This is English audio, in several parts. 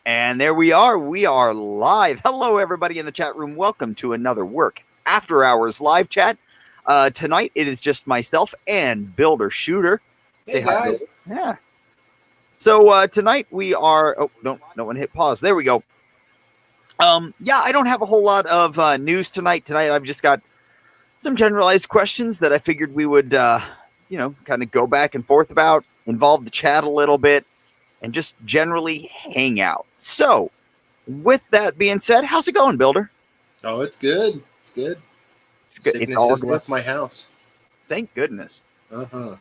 And there we are. We are live. Hello, everybody in the chat room. Welcome to another Work After Hours live chat. Tonight, it is just myself and Builder Shooter. Hey, guys. Yeah. So tonight we are... Oh, no one hit pause. There we go. Yeah, I don't have a whole lot of news tonight. Tonight, I've just got some generalized questions that I figured we would, kind of go back and forth about, involve the chat a little bit, and just generally hang out. So, with that being said, how's it going, Builder? Oh, it's good. It's good. It's good. Sickness It's all has good. left my house. Thank goodness. Uh-huh.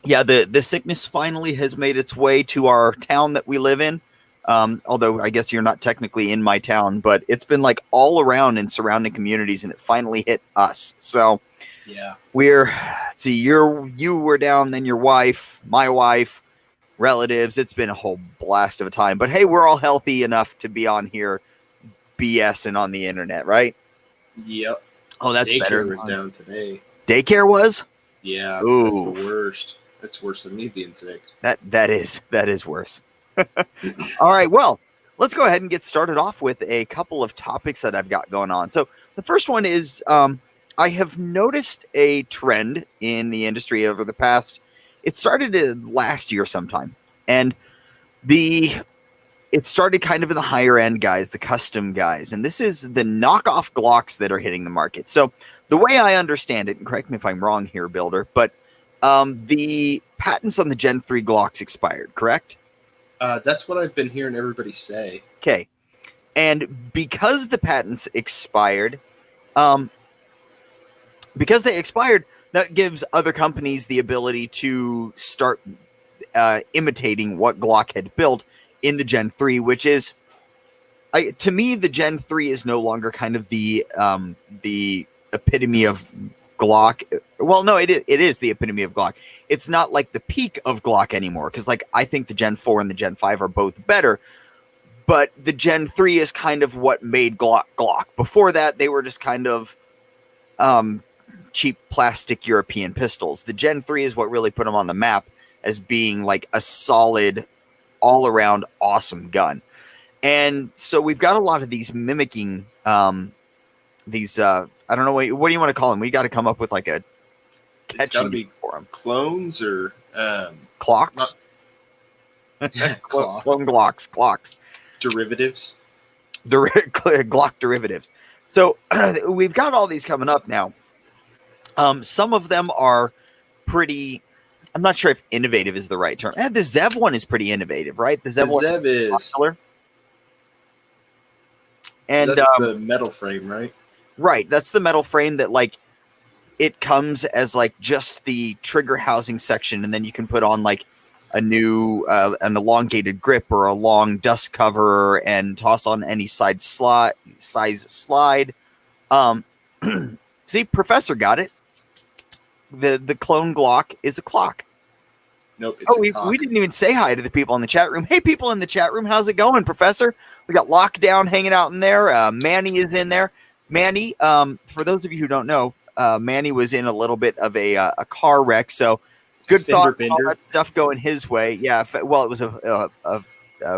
Yeah, the sickness finally has made its way to our town that we live in. Although I guess you're not technically in my town, but it's been like all around in surrounding communities, and it finally hit us. So yeah, you were down, then your wife, my wife, relatives. It's been a whole blast of a time. But hey, we're all healthy enough to be on here BSing on the internet, right? Yep. Oh, that's Daycare better. was down today. Daycare was? Yeah. Ooh. That's the worst. That's worse than me being sick. That is worse. All right, well, let's go ahead and get started off with a couple of topics that I've got going on. So the first one is I have noticed a trend in the industry over the past, it started last year sometime, and it started kind of in the higher end guys, the custom guys, and this is the knockoff Glocks that are hitting the market. So the way I understand it, and correct me if I'm wrong here, Builder, but the patents on the Gen 3 Glocks expired, correct? That's what I've been hearing everybody say. Okay. And because the patents expired, that gives other companies the ability to start imitating what Glock had built in the Gen 3, which is, to me, the Gen 3 is no longer kind of the epitome of Glock. Well, no, it is the epitome of Glock. It's not like the peak of Glock anymore, because I think the Gen 4 and the Gen 5 are both better, but the Gen 3 is kind of what made Glock. Before that, they were just kind of cheap plastic European pistols. The Gen 3 is what really put them on the map as being like a solid, all-around awesome gun. And so we've got a lot of these mimicking these I don't know what do you want to call them? We got to come up with like a catchy name for them. Clones or clocks. Clone Glocks. Derivatives. Glock derivatives. So we've got all these coming up now. Some of them are pretty. I'm not sure if innovative is the right term. The Zev one is pretty innovative, right? The Zev is popular. And that's the metal frame, right? Right. That's the metal frame that, like, it comes as, like, just the trigger housing section, and then you can put on, like, a new, an elongated grip or a long dust cover and toss on any size slide. See, Professor got it. The clone Glock is a clock. Nope. It's we didn't even say hi to the people in the chat room. Hey, people in the chat room, how's it going, Professor? We got Lockdown hanging out in there. Manny is in there. Manny, for those of you who don't know, Manny was in a little bit of a car wreck, so good thoughts, all that stuff going his way. Yeah, well, it was a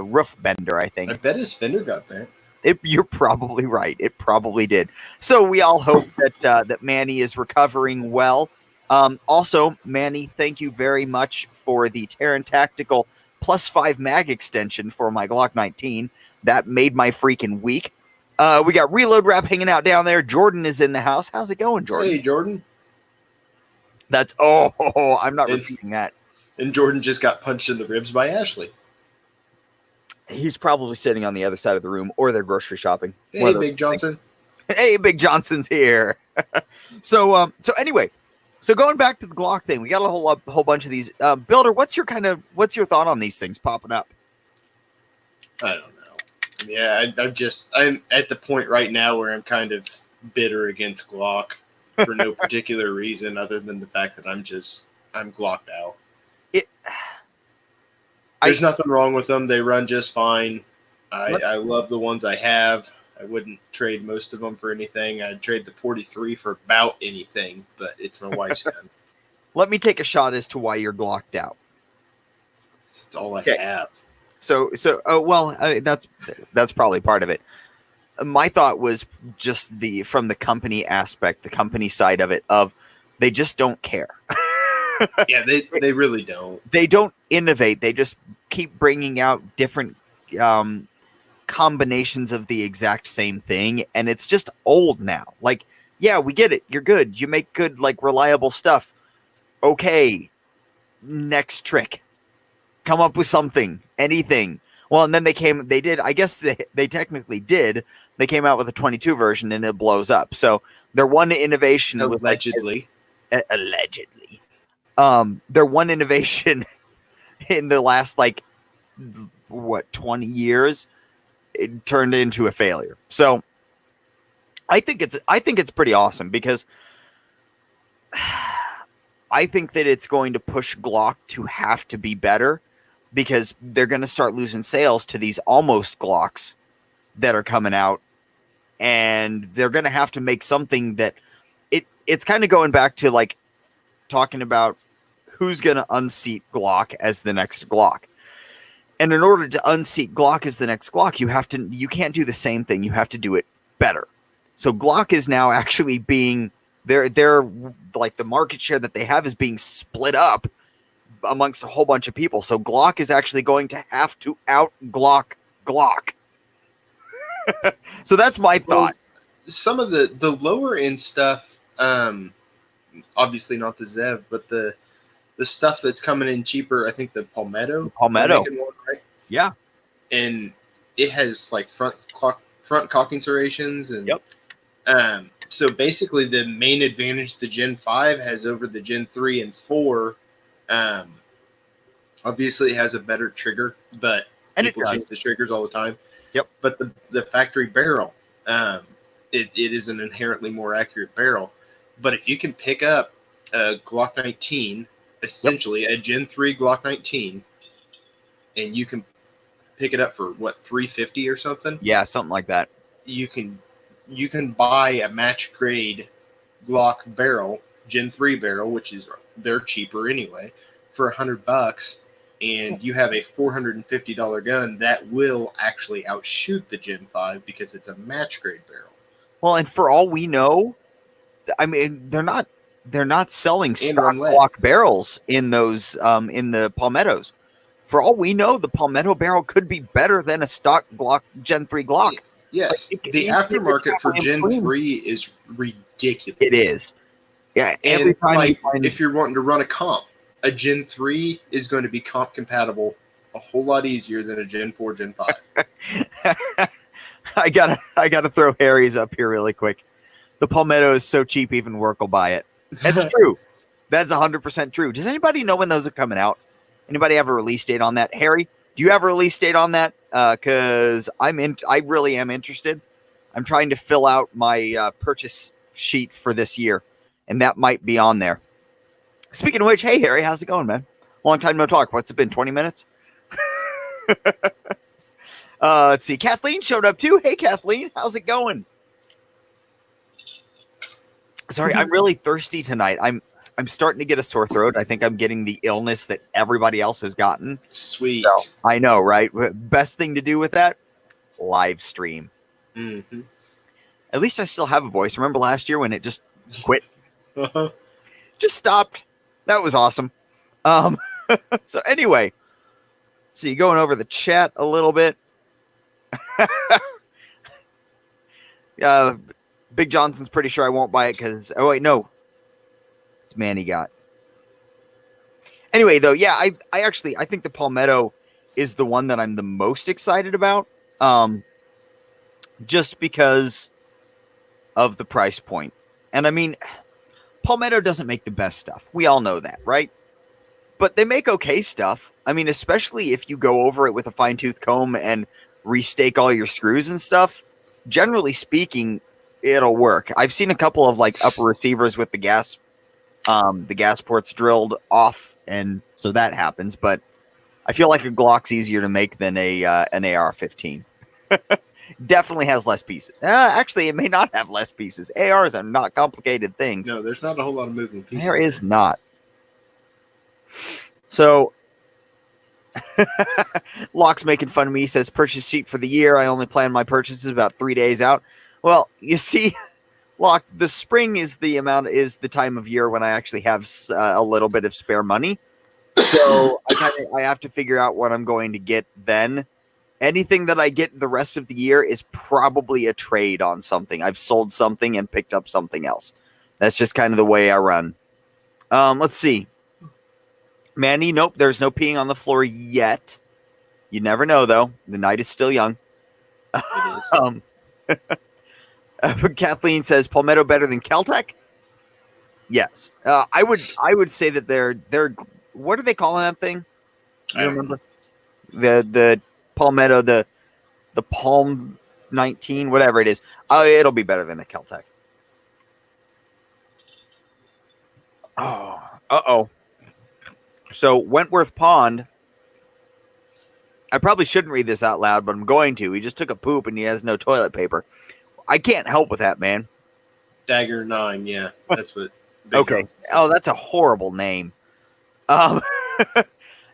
roof bender, I think. I bet his fender got bent. You're probably right. It probably did. So we all hope that Manny is recovering well. Also, Manny, thank you very much for the Terran Tactical +5 mag extension for my Glock 19. That made my freaking week. We got Reload Rap hanging out down there. Jordan is in the house. How's it going, Jordan? Hey, Jordan. I'm not repeating that. And Jordan just got punched in the ribs by Ashley. He's probably sitting on the other side of the room, or they're grocery shopping. Hey, Big Johnson. Hey, Big Johnson's here. So anyway, so going back to the Glock thing, we got a whole bunch of these. Builder, what's your thought on these things popping up? I don't know. Yeah, I'm at the point right now where I'm kind of bitter against Glock for no particular reason other than the fact that I'm Glocked out. There's nothing wrong with them. They run just fine. I love the ones I have. I wouldn't trade most of them for anything. I'd trade the 43 for about anything, but it's my wife's gun. Let me take a shot as to why you're Glocked out. That's all I have. That's probably part of it. My thought was just from the company aspect, the company side of it, of they just don't care. Yeah, they really don't. They don't innovate. They just keep bringing out different combinations of the exact same thing, and it's just old now. Like, yeah, we get it. You're good. You make good, like, reliable stuff. Okay, next trick. Come up with something, anything. Well, and then they did, I guess they technically did. They came out with a 22 version and it blows up. So their one innovation was Allegedly. allegedly. Their one innovation in the last, like, what, 20 years, it turned into a failure. So I think it's pretty awesome because I think that it's going to push Glock to have to be better, because they're going to start losing sales to these almost Glocks that are coming out, and they're going to have to make something that it's kind of going back to, like, talking about who's going to unseat Glock as the next Glock. And in order to unseat Glock as the next Glock, you can't do the same thing. You have to do it better. So Glock is now actually being they're like, the market share that they have is being split up amongst a whole bunch of people. So Glock is actually going to have to out Glock. So that's my thought. Well, some of the lower end stuff, obviously not the Zev, but the stuff that's coming in cheaper, I think the Palmetto. Palmetto. One, right? Yeah. And it has, like, front cocking serrations, and yep. So basically the main advantage the Gen 5 has over the Gen 3 and 4, obviously it has a better trigger, but people change the triggers all the time. Yep. But the factory barrel, it is an inherently more accurate barrel. But if you can pick up a Glock 19, essentially a Gen 3 Glock 19, and you can pick it up for what, $350 or something? Yeah, something like that. You can buy a match grade Glock barrel, Gen 3 barrel, which is, they're cheaper anyway, for $100, and you have a $450 gun that will actually outshoot the Gen 5 because it's a match grade barrel. Well, and for all we know, I mean, they're not selling stock Glock barrels in those in the Palmettos. For all we know, the Palmetto barrel could be better than a stock Glock Gen 3 Glock. Yes, the aftermarket for Gen 3 is ridiculous. It is. Yeah, and if you're wanting to run a comp, a Gen 3 is going to be comp compatible a whole lot easier than a Gen 4, Gen 5. I gotta throw Harry's up here really quick. The Palmetto is so cheap, even work will buy it. That's true. That's 100% true. Does anybody know when those are coming out? Anybody have a release date on that? Harry, do you have a release date on that? Because I really am interested. I'm trying to fill out my purchase sheet for this year, and that might be on there. Speaking of which, hey Harry, how's it going, man? Long time no talk. What's it been? 20 minutes? Let's see. Kathleen showed up too. Hey Kathleen, how's it going? Sorry, I'm really thirsty tonight. I'm starting to get a sore throat. I think I'm getting the illness that everybody else has gotten. Sweet. So, I know, right? Best thing to do with that? Live stream. Mm-hmm. At least I still have a voice. Remember last year when it just quit? Uh-huh. Just stopped. That was awesome. So anyway, so you going over the chat a little bit. Big Johnson's pretty sure I won't buy it because, oh wait, no. It's Manny got. Anyway, though, yeah, I think the Palmetto is the one that I'm the most excited about. Just because of the price point. And I mean, Palmetto doesn't make the best stuff. We all know that, right? But they make okay stuff. I mean, especially if you go over it with a fine-tooth comb and restake all your screws and stuff. Generally speaking, it'll work. I've seen a couple of like upper receivers with the gas ports drilled off, and so that happens. But I feel like a Glock's easier to make than an AR-15. Definitely has less pieces. Actually, it may not have less pieces. ARs are not complicated things. No, there's not a whole lot of moving pieces. There is not. So, Locke's making fun of me. He says purchase sheet for the year. I only plan my purchases about 3 days out. Well, you see, Locke, the spring is the time of year when I actually have a little bit of spare money. So I have to figure out what I'm going to get then. Anything that I get the rest of the year is probably a trade on something. I've sold something and picked up something else. That's just kind of the way I run. Let's see. Manny, nope, there's no peeing on the floor yet. You never know, though. The night is still young. It is. Kathleen says Palmetto better than Keltec. Yes, I would say that they're what are they calling that thing? I don't remember the Palmetto, the Palm 19, whatever it is. It'll be better than a Keltec. Oh. So Wentworth Pond. I probably shouldn't read this out loud, but I'm going to. He just took a poop and he has no toilet paper. I can't help with that, man. Dagger 9, yeah, that's what. Okay. Oh, that's a horrible name.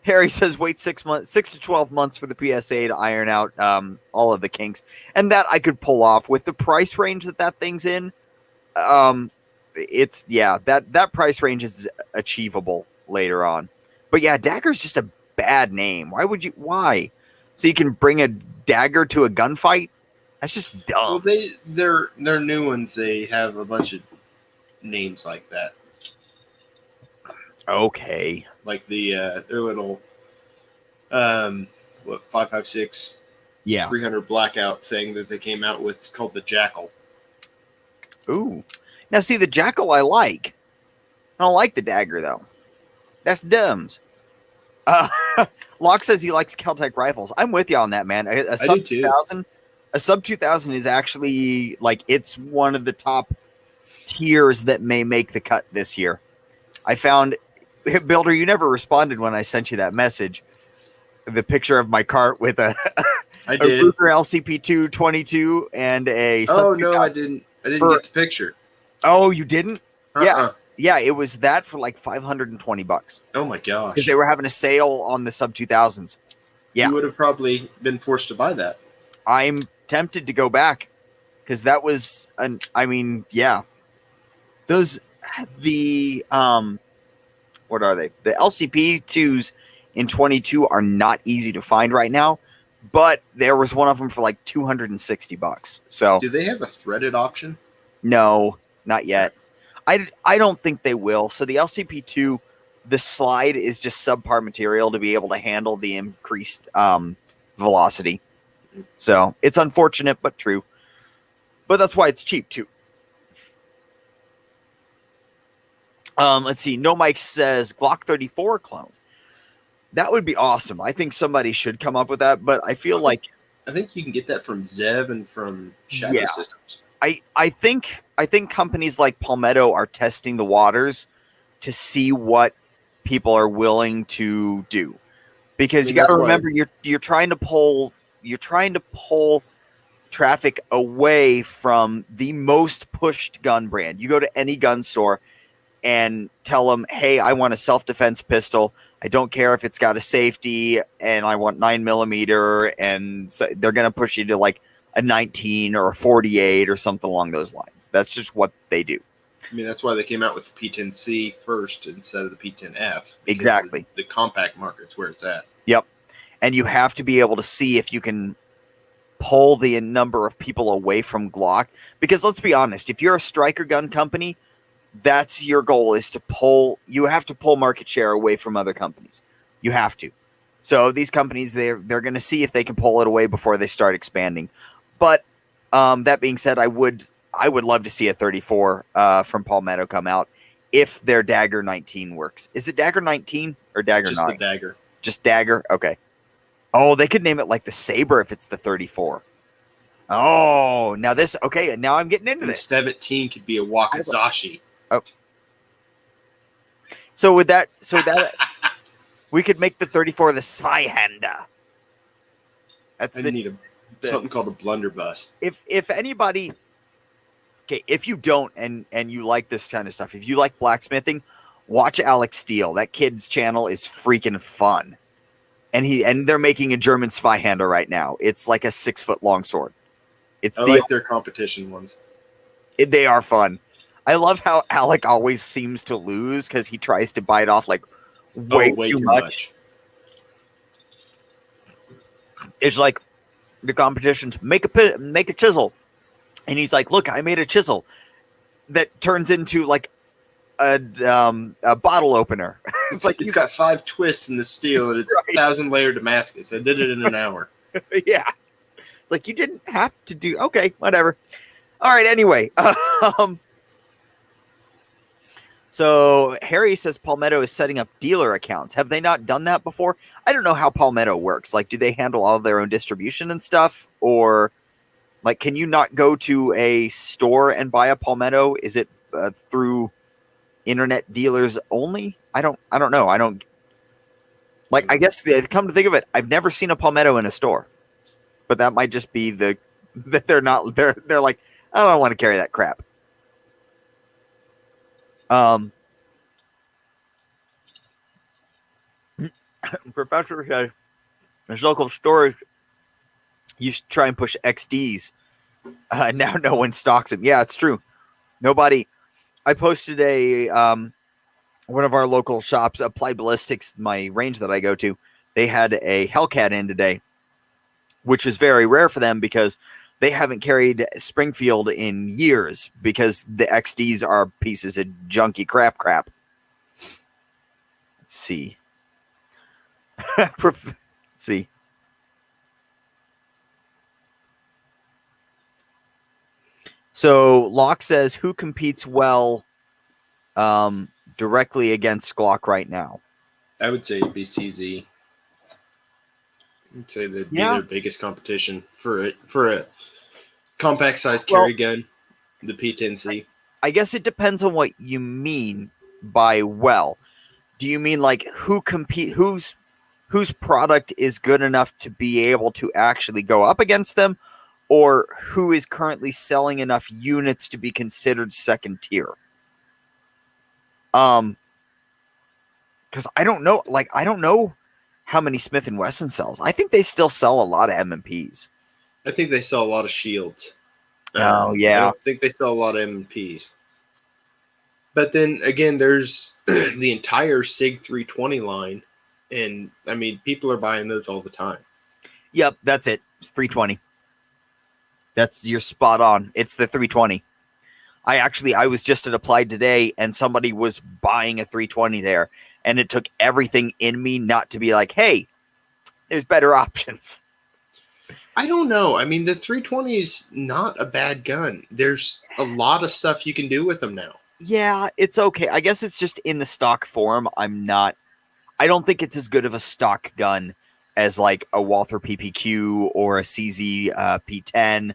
Harry says wait 6 to 12 months for the PSA to iron out all of the kinks, and that I could pull off with the price range that thing's in. It's that price range is achievable later on. But yeah, Dagger's just a bad name. Why? So you can bring a dagger to a gunfight? That's just dumb. Well, they're new ones. They have a bunch of names like that. Okay. Like their little 5.56 300 blackout thing that they came out with called the Jackal. Ooh. Now see, the Jackal I like. I don't like the dagger though. That's dumbs. Locke says he likes Keltec rifles. I'm with you on that, man. A sub 2000. A sub 2000 is actually it's one of the top tiers that may make the cut this year. I found, Builder, you never responded when I sent you that message. The picture of my cart with a Ruger LCP 222 and a sub 2000. No, I didn't get the picture. Oh, you didn't? Yeah, it was that for like $520. Oh my gosh! Because they were having a sale on the sub 2000s. Yeah, you would have probably been forced to buy that. I'm tempted to go back because that was those what are they? The LCP 2s in 22 are not easy to find right now, but there was one of them for like $260. So do they have a threaded option? No, not yet. I don't think they will. So the LCP2, the slide is just subpar material to be able to handle the increased velocity. So it's unfortunate, but true. But that's why it's cheap too. Let's see. No Mike says Glock 34 clone. That would be awesome. I think somebody should come up with that, but I feel like I think you can get that from Zev and from Shadow Systems. I think companies like Palmetto are testing the waters to see what people are willing to do, because you got to remember you're trying to pull traffic away from the most pushed gun brand. You go to any gun store and tell them, "Hey, I want a self-defense pistol. I don't care if it's got a safety, and I want 9mm," and so they're gonna push you to like a 19 or a 48 or something along those lines. That's just what they do. I mean, that's why they came out with the P10C first instead of the P10F. Exactly. The compact market's where it's at. Yep. And you have to be able to see if you can pull the number of people away from Glock. Because let's be honest, if you're a striker gun company, that's your goal, is to pull. You have to pull market share away from other companies. You have to. So these companies, they're going to see if they can pull it away before they start expanding. But that being said, I would love to see a 34 from Palmetto come out if their Dagger 19 works. Is it Dagger 19 or Dagger 9? Just the Dagger. Just Dagger? Okay. Oh, they could name it like the Saber if it's the 34. Oh, now this, okay, now I'm getting into this. The 17 could be a Wakizashi. Oh. So with that, we could make the 34 the Zweihander. That's something called a blunderbuss. If anybody, okay, if you don't and you like this kind of stuff, if you like blacksmithing, watch Alex Steele. That kid's channel is freaking fun. and they're making a German Zweihander right now. It's like a 6-foot long sword. It's I like their competition ones. They are fun. I love how Alec always seems to lose because he tries to bite off like way too much. It's like the competitions make a chisel, and he's like, "Look, I made a chisel that turns into like a bottle opener." It's like it's got 5 twists in the steel, and it's 1,000-layer Damascus. I did it in an hour. Yeah, like you didn't have to do. Okay, whatever. All right. Anyway, so Harry says Palmetto is setting up dealer accounts. Have they not done that before? I don't know how Palmetto works. Like, do they handle all of their own distribution and stuff, or like, can you not go to a store and buy a Palmetto? Is it through internet dealers only? I don't know. I don't like. I guess come to think of it, I've never seen a Palmetto in a store, but that might just be that they're not. They're like, I don't want to carry that crap. Professor says his local stores used to try and push XDs. Now no one stocks them. Yeah, it's true. Nobody. I posted a one of our local shops, Applied Ballistics, my range that I go to. They had a Hellcat in today, which is very rare for them because they haven't carried Springfield in years because the XDs are pieces of junky crap. Let's see. Let's see. So Locke says, who competes well directly against Glock right now? I would say it'd be CZ. I'd say that'd be their biggest competition for a compact size carry gun, the P10C. I guess it depends on what you mean by well. Do you mean like whose product is good enough to be able to actually go up against them, or who is currently selling enough units to be considered second tier? Because I don't know. Like, I don't know how many Smith & Wesson sells. I think they still sell a lot of M&Ps. I think they sell a lot of shields. Oh, yeah. I don't think they sell a lot of M&Ps. But then, again, there's the entire SIG 320 line. And, I mean, people are buying those all the time. Yep, that's it. It's 320. You're spot on. It's the 320. I was just at Applied today, and somebody was buying a 320 there, and it took everything in me not to be like, hey, there's better options. I don't know. I mean, the 320 is not a bad gun. There's a lot of stuff you can do with them now. Yeah, it's okay. I guess it's just in the stock form. I don't think it's as good of a stock gun as like a Walther PPQ or a CZ P10.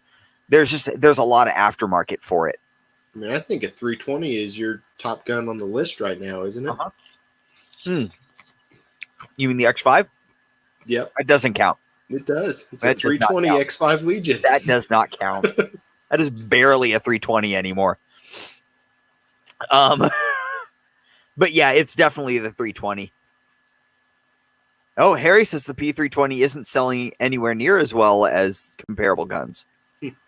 There's a lot of aftermarket for it. I mean, I think a 320 is your top gun on the list right now, isn't it? Uh-huh. You mean the X5? Yep. It doesn't count. It does. It's a 320 X5 Legion. That does not count. That is barely a 320 anymore. But yeah, it's definitely the 320. Oh, Harry says the P320 isn't selling anywhere near as well as comparable guns.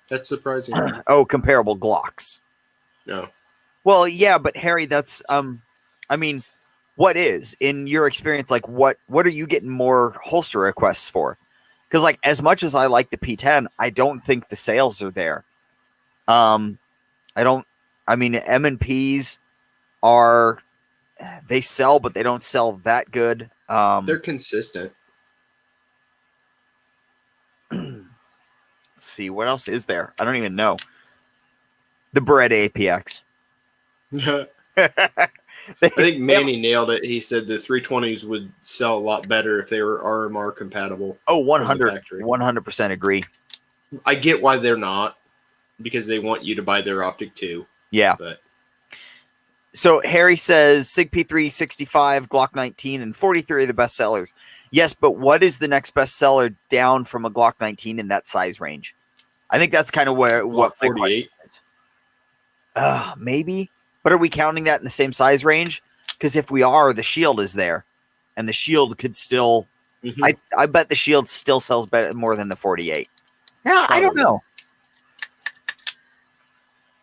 That's surprising. Oh, comparable Glocks. No. Well, yeah, but Harry, that's I mean, what is in your experience like what are you getting more holster requests for? Because like as much as I like the P10, I don't think the sales are there. I mean, M&Ps they sell, but they don't sell that good. They're consistent. Let's see, what else is there? I don't even know. The Beretta APX. I think Manny nailed it. He said the 320s would sell a lot better if they were RMR compatible. Oh, 100% agree. I get why they're not, because they want you to buy their optic too. Yeah. But so Harry says SIG P3, 65, Glock 19, and 43 are the best sellers. Yes, but what is the next best seller down from a Glock 19 in that size range? I think that's kind of what 48 is. Maybe. But are we counting that in the same size range? Because if we are, the shield is there. And the shield could still Mhm. I bet the Shield still sells better more than the 48. Yeah, I don't Probably. know.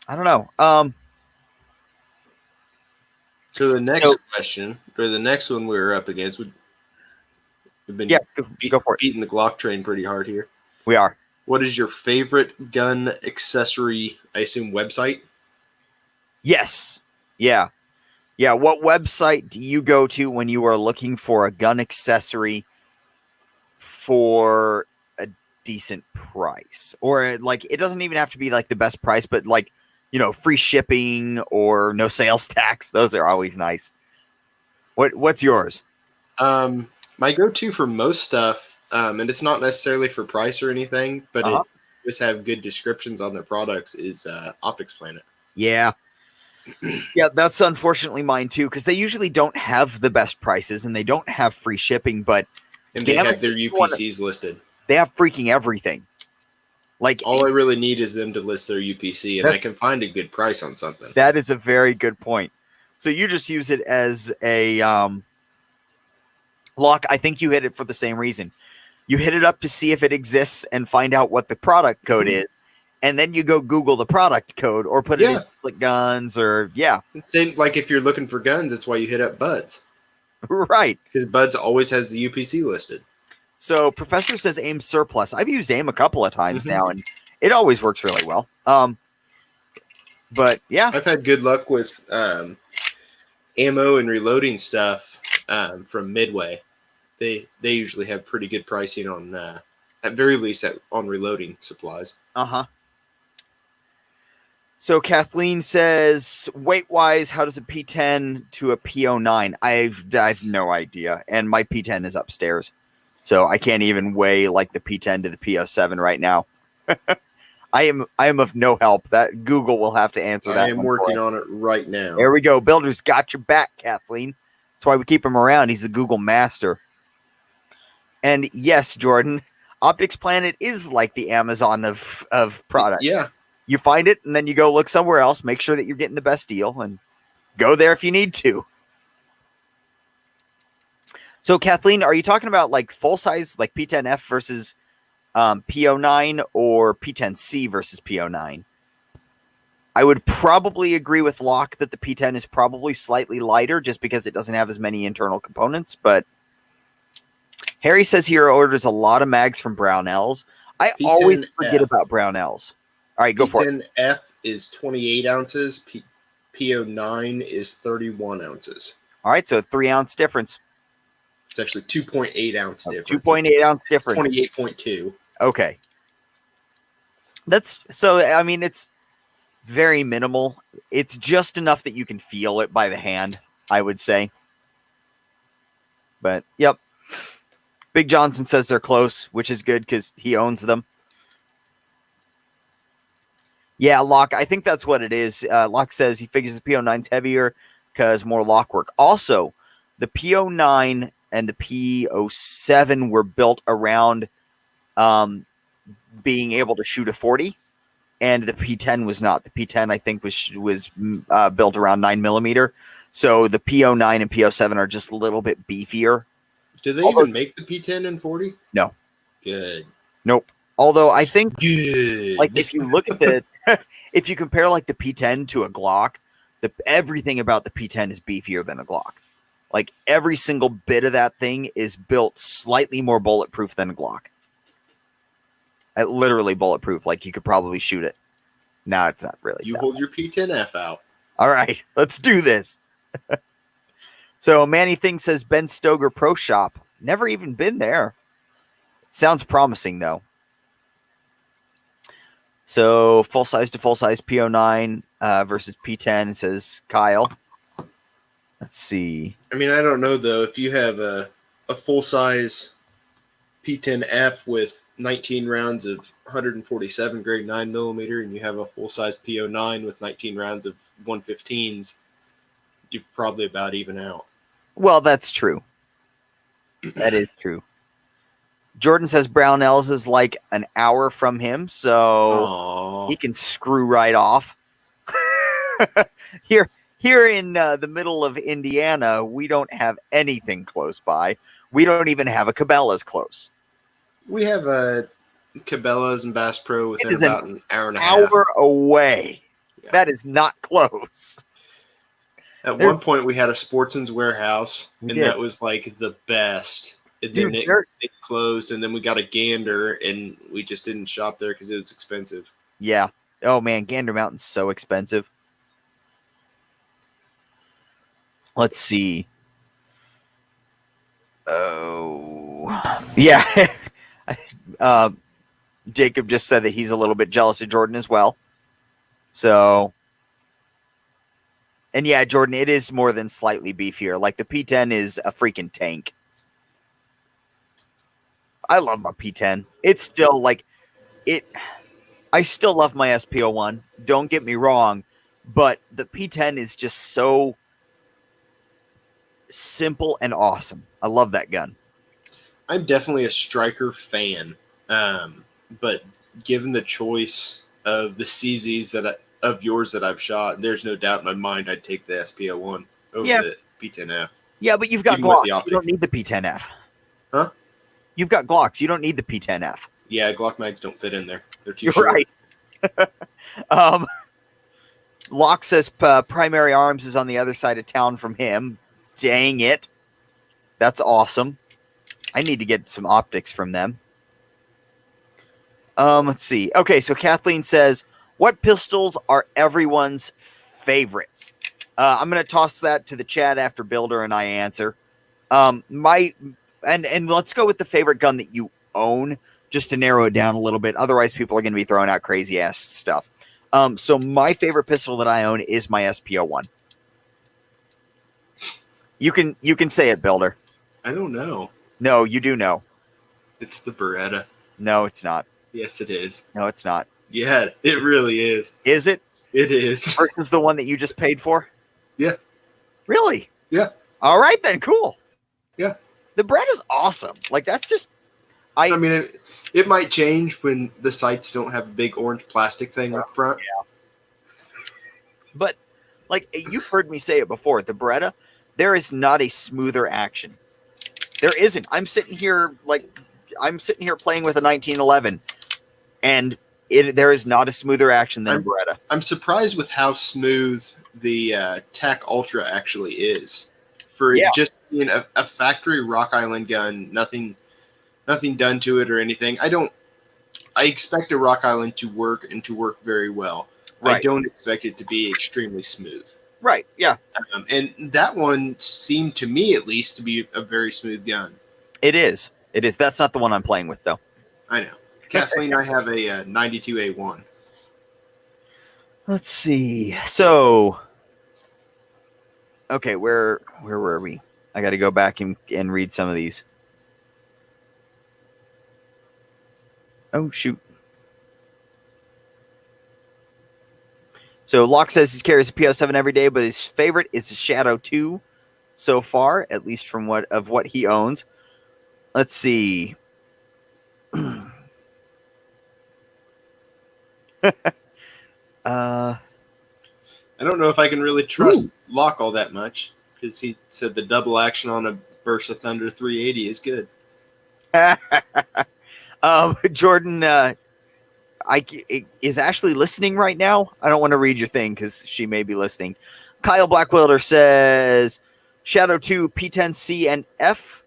I don't know. So the next So question, or the next one we were up against, we've been yeah, go for it. beating the Glock train pretty hard here. We are. What is your favorite gun accessory, I assume, website? Yes. Yeah. Yeah. What website do you go to when you are looking for a gun accessory for a decent price? Or like it doesn't even have to be like the best price, but like, free shipping or no sales tax. Those are always nice. What's yours? My go-to for most stuff, and it's not necessarily for price or anything, but Uh-huh. it just have good descriptions on their products, is Optics Planet. Yeah. Yeah, that's unfortunately mine too, because they usually don't have the best prices and they don't have free shipping, but And they damn it, have their if you wanna- UPCs listed. they have freaking everything. Like All I really need is them to list their UPC, and I can find a good price on something. that is a very good point. So you just use it as a lock. I think you hit it for the same reason. You hit it up to see if it exists and find out what the product code Mhm. is, and then you go Google the product code or put it in Yeah. Slick Guns or yeah, Same like if you're looking for guns, that's why you hit up Buds, right. because Buds always has the UPC listed. So Professor says aim surplus. I've used aim a couple of times Mhm. now, and it always works really well. But yeah, I've had good luck with ammo and reloading stuff from Midway. They usually have pretty good pricing on, at very least, on reloading supplies. uh-huh. So Kathleen says, weight-wise, how does a P10 to a P09? I've no idea, and my P10 is upstairs, so I can't even weigh like the P10 to the P07 right now. I am of no help. That Google will have to answer that. I am working on it right now. There we go. Builder's got your back, Kathleen. That's why we keep him around. He's the Google master. And yes, Jordan, Optics Planet is like the Amazon of products. Yeah. You find it and then you go look somewhere else, make sure that you're getting the best deal, and go there if you need to. So Kathleen, are you talking about like full size, like P10F versus P09 or P10C versus P09? I would probably agree with Locke that the P10 is probably slightly lighter just because it doesn't have as many internal components, but Harry says he orders a lot of mags from Brownells. I always forget about Brownells. All right, go for it. P10F is 28 ounces. P09 is 31 ounces. All right, so 3 ounce difference. It's actually 2.8 ounce difference. 2.8 ounce difference. 28.2. Okay. That's so, I mean, it's very minimal. It's just enough that you can feel it by the hand, I would say. But, yep. Big Johnson says they're close, which is good because he owns them. Yeah, Locke, I think that's what it is. Locke says he figures the P09's heavier because more lock work. Also, the P09 and the P07 were built around being able to shoot a 40, and the P10 was not. The P10, I think, was built around 9mm. So the P09 and P07 are just a little bit beefier. Do they even make the P10 and 40? No. Good. Nope. Although I think, good. Like, if you look at the, if you compare like the P10 to a Glock, everything about the P10 is beefier than a Glock. Like every single bit of that thing is built slightly more bulletproof than a Glock. Literally bulletproof. Like you could probably shoot it. No, it's not really. You hold your P10F out. All right, let's do this. So Manny Thing says Ben Stoger Pro Shop. Never even been there. Sounds promising though. So full size to full size P09 versus P10, says Kyle. Let's see. I mean, I don't know though. If you have a full size P10F with 19 rounds of 147 grade 9mm, and you have a full size P09 with 19 rounds of 115s, you probably about even out. Well, that's true. That is true. Jordan says Brownells is like an hour from him, so Aww. he can screw right off. Here in the middle of Indiana, we don't have anything close by. We don't even have a Cabela's close. We have a Cabela's and Bass Pro within about an hour and a half. Hour away. Yeah. That is not close. At one point, we had a Sportsman's Warehouse, and did. that was like the best. And Dude, then it closed, and then we got a Gander, and we just didn't shop there because it was expensive. Yeah. Oh, man, Gander Mountain's so expensive. Let's see. Oh, yeah. Jacob just said that he's a little bit jealous of Jordan as well. So, and yeah, Jordan, it is more than slightly beefier. Like the P10 is a freaking tank. I love my P10. It's still like it. I still love my SP01. Don't get me wrong, but the P10 is just so simple and awesome. I love that gun. I'm definitely a striker fan, but given the choice of the CZs of yours that I've shot, there's no doubt in my mind I'd take the SP01 over the P10F. Yeah, but you've got Glocks. You don't need the P10F. Huh? You've got Glocks. You don't need the P10F. Yeah, Glock mags don't fit in there. They're too You're short. Right. Locke says Primary Arms is on the other side of town from him. Dang it. That's awesome. I need to get some optics from them. Let's see. Okay, so Kathleen says, what pistols are everyone's favorites? I'm going to toss that to the chat after Builder and I answer. And let's go with the favorite gun that you own, just to narrow it down a little bit. Otherwise, people are going to be throwing out crazy ass stuff. So my favorite pistol that I own is my SP01. You can say it, Builder. I don't know. No, you do know. It's the Beretta. No, it's not. Yes, it is. No, it's not. Yeah, it really is. Is it? It is. Versus the one that you just paid for? Yeah. Really? Yeah. All right, then. Cool. Yeah. The Beretta's awesome. Like, that's just... I mean, it might change when the sights don't have a big orange plastic thing up front. Yeah. But, like, you've heard me say it before. The Beretta, there is not a smoother action. There isn't. I'm sitting here playing with a 1911, and there is not a smoother action than a Beretta. I'm surprised with how smooth the TAC Ultra actually is. For just being a factory Rock Island gun, nothing done to it or anything. I expect a Rock Island to work and to work very well. Right. I don't expect it to be extremely smooth. Right, yeah. And that one seemed to me at least to be a very smooth gun. It is. It is. That's not the one I'm playing with, though. I know. Kathleen, I have a 92A1. Let's see. So, okay, where were we? I got to go back and read some of these. Oh, shoot. So Locke says he carries a PO7 every day, but his favorite is the Shadow 2 so far, at least from what he owns. Let's see. I don't know if I can really trust Locke all that much, because he said the double action on a Burst of Thunder 380 is good. Jordan, is Ashley listening right now? I don't want to read your thing because she may be listening. Kyle Blackwilder says Shadow 2, P10C and F.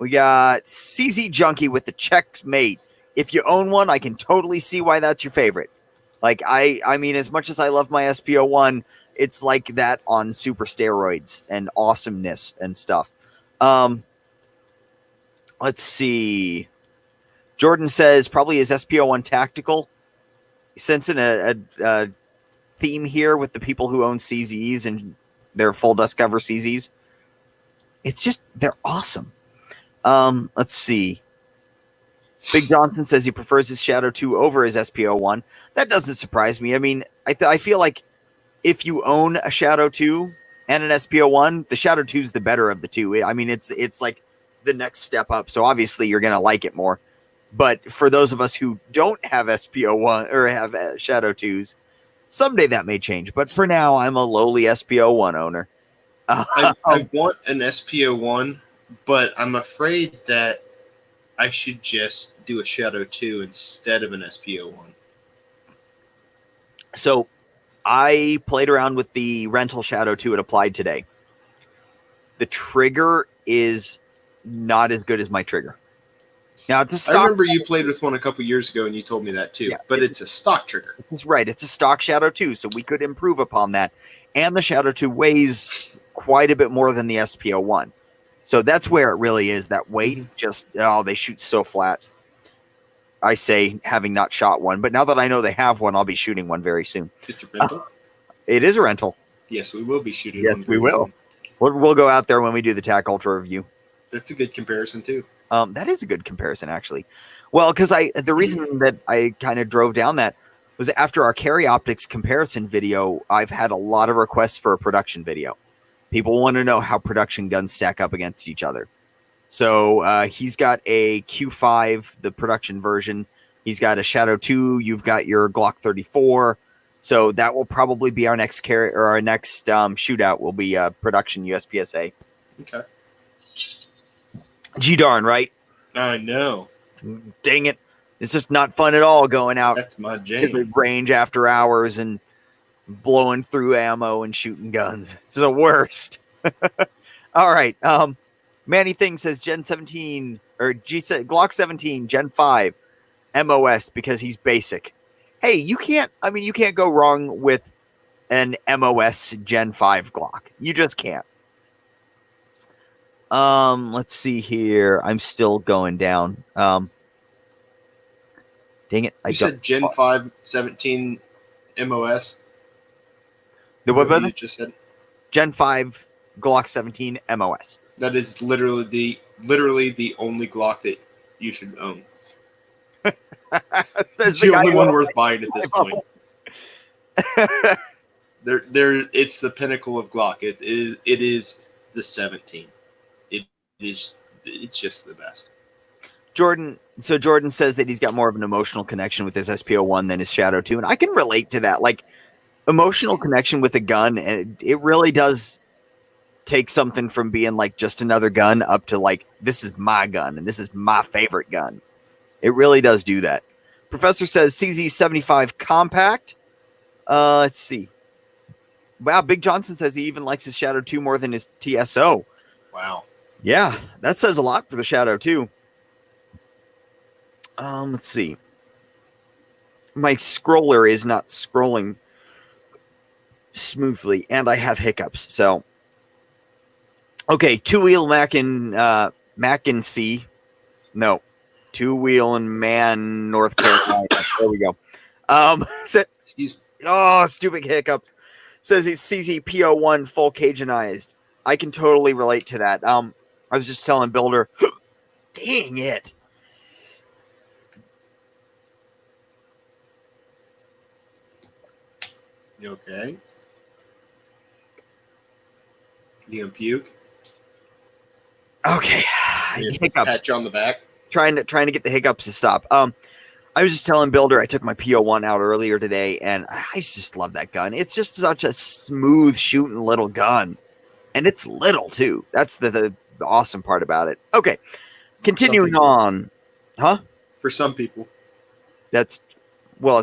We got CZ Junkie with the checkmate. If you own one, I can totally see why that's your favorite. Like, I mean, as much as I love my SP01, it's like that on super steroids and awesomeness and stuff. Let's see. Jordan says probably his SP01 Tactical. Sensing a theme here with the people who own CZs and their full dust cover CZs. It's just, they're awesome. Let's see. Big Johnson says he prefers his Shadow 2 over his SP01. That doesn't surprise me. I mean, I feel like if you own a Shadow 2 and an SP01, the Shadow 2 is the better of the two. I mean, it's like the next step up. So obviously you're going to like it more. But for those of us who don't have SP01 or have Shadow 2s, Someday that may change, but for now, I'm a lowly SPO1 owner. I want an SPO1, but I'm afraid that I should just do a Shadow 2 instead of an SPO1. So I played around with the rental Shadow 2 it applied today. The trigger is not as good as my trigger. Now it's a stock. I remember you played with one a couple years ago, and you told me that too. Yeah, but it's a stock trigger. It's right. It's a stock Shadow 2, so we could improve upon that. And the Shadow 2 weighs quite a bit more than the SPO1. So that's where it really is. That weight they shoot so flat. I say, having not shot one, but now that I know they have one, I'll be shooting one very soon. It's a rental? It is a rental. Yes, we will be shooting one. Yes, we will. We'll go out there when we do the TAC Ultra review. That's a good comparison, too. That is a good comparison, actually. Well, because the reason that I kind of drove down that was after our carry optics comparison video, I've had a lot of requests for a production video. People want to know how production guns stack up against each other. So he's got a Q5, the production version. He's got a Shadow 2. You've got your Glock 34. So that will probably be our next carry or our next shootout will be production USPSA. Okay. Gee darn, right? I know. Dang it. It's just not fun at all going out. That's my jam. Range after hours and blowing through ammo and shooting guns. It's the worst. All right. Manny Thing says Gen 17 or Glock 17 Gen 5 MOS because he's basic. Hey, you can't go wrong with an MOS Gen 5 Glock. You just can't. Let's see here. I'm still going down. Dang it. You said Gen 5 17 MOS? The what you just said? Gen 5 Glock 17 MOS. That is literally the only Glock that you should own. It's the only one worth buying at this point. It's the pinnacle of Glock. It is the 17. It's just the best. Jordan says that he's got more of an emotional connection with his SPO1 than his Shadow 2, and I can relate to that. Like emotional connection with a gun, and it really does take something from being like just another gun up to like this is my gun and this is my favorite gun. It really does do that. Professor says CZ75 compact. Let's see. Wow, Big Johnson says he even likes his Shadow 2 more than his TSO. Wow. Yeah, that says a lot for the Shadow 2. Let's see. My scroller is not scrolling smoothly, and I have hiccups. So, okay, two-wheel Mac and C. No, two-wheel and Man, North Carolina. There we go. Stupid hiccups. Says he's CZPO1 full Cajunized. I can totally relate to that. I was just telling Builder, dang it. You okay? You gonna puke? Okay. Hiccups. Pat you on the back. Trying to get the hiccups to stop. I was just telling Builder I took my PO1 out earlier today, and I just love that gun. It's just such a smooth shooting little gun, and it's little too. That's the awesome part about it. Okay, continuing on, huh? For some people, it's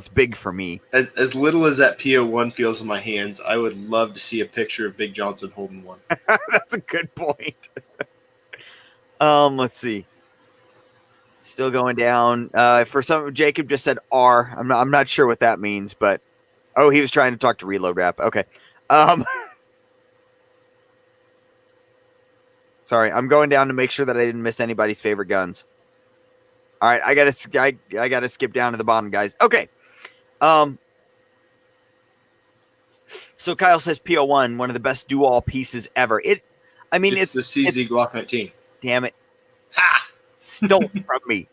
big for me. As little as that PO1 feels in my hands, I would love to see a picture of Big Johnson holding one. That's a good point. Let's see. Still going down. For some, Jacob just said R. I'm not sure what that means, but he was trying to talk to Reload Rap. Okay. Sorry, I'm going down to make sure that I didn't miss anybody's favorite guns. All right, I gotta skip down to the bottom, guys. Okay. So Kyle says PO1, one of the best dual pieces ever. It's the CZ Glock 19. Damn it. Ha! Stole it from me.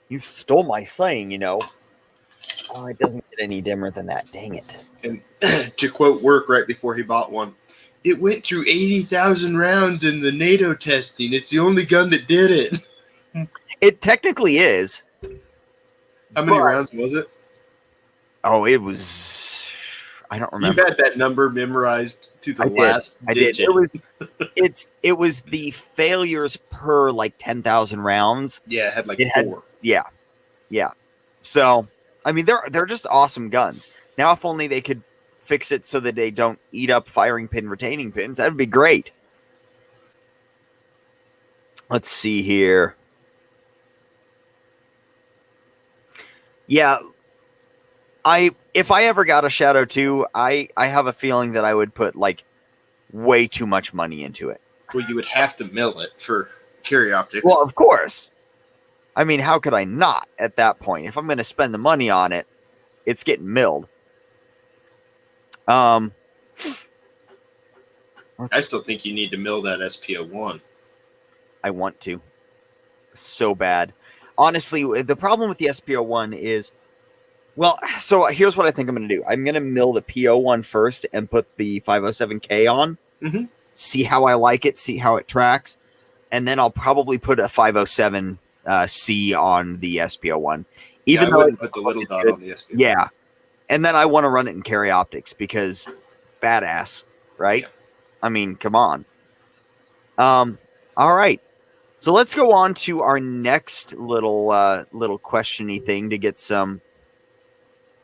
You stole my thing, you know. Oh, it doesn't get any dimmer than that. Dang it. And to quote Work right before he bought one, it went through 80,000 rounds in the NATO testing. It's the only gun that did it. It technically is. How many rounds was it? Oh, it was I don't You remember. had that number memorized to the last I did. digit. It was the failures per like 10,000 rounds. Yeah, it had like It had 4. yeah. So I mean, they're just awesome guns. Now, if only they could fix it so that they don't eat up firing pin retaining pins, that would be great. Let's see here. Yeah, if I ever got a Shadow 2, I have a feeling that I would put like way too much money into it. Well, you would have to mill it for carry optics. Well, of course. I mean, how could I not at that point? If I'm going to spend the money on it, it's getting milled. I still think you need to mill that SPO1. I want to so bad. Honestly, the problem with the SPO1 is, well, so here's what I think I'm going to do. I'm going to mill the PO1 first and put the 507K on, see how I like it, see how it tracks, and then I'll probably put a 507C on the SPO1. Even though I wouldn't put the little dot on the SPO1. Yeah. And then I want to run it in carry optics because badass, right? Yeah. I mean, come on. All right. So let's go on to our next little questiony thing to get some.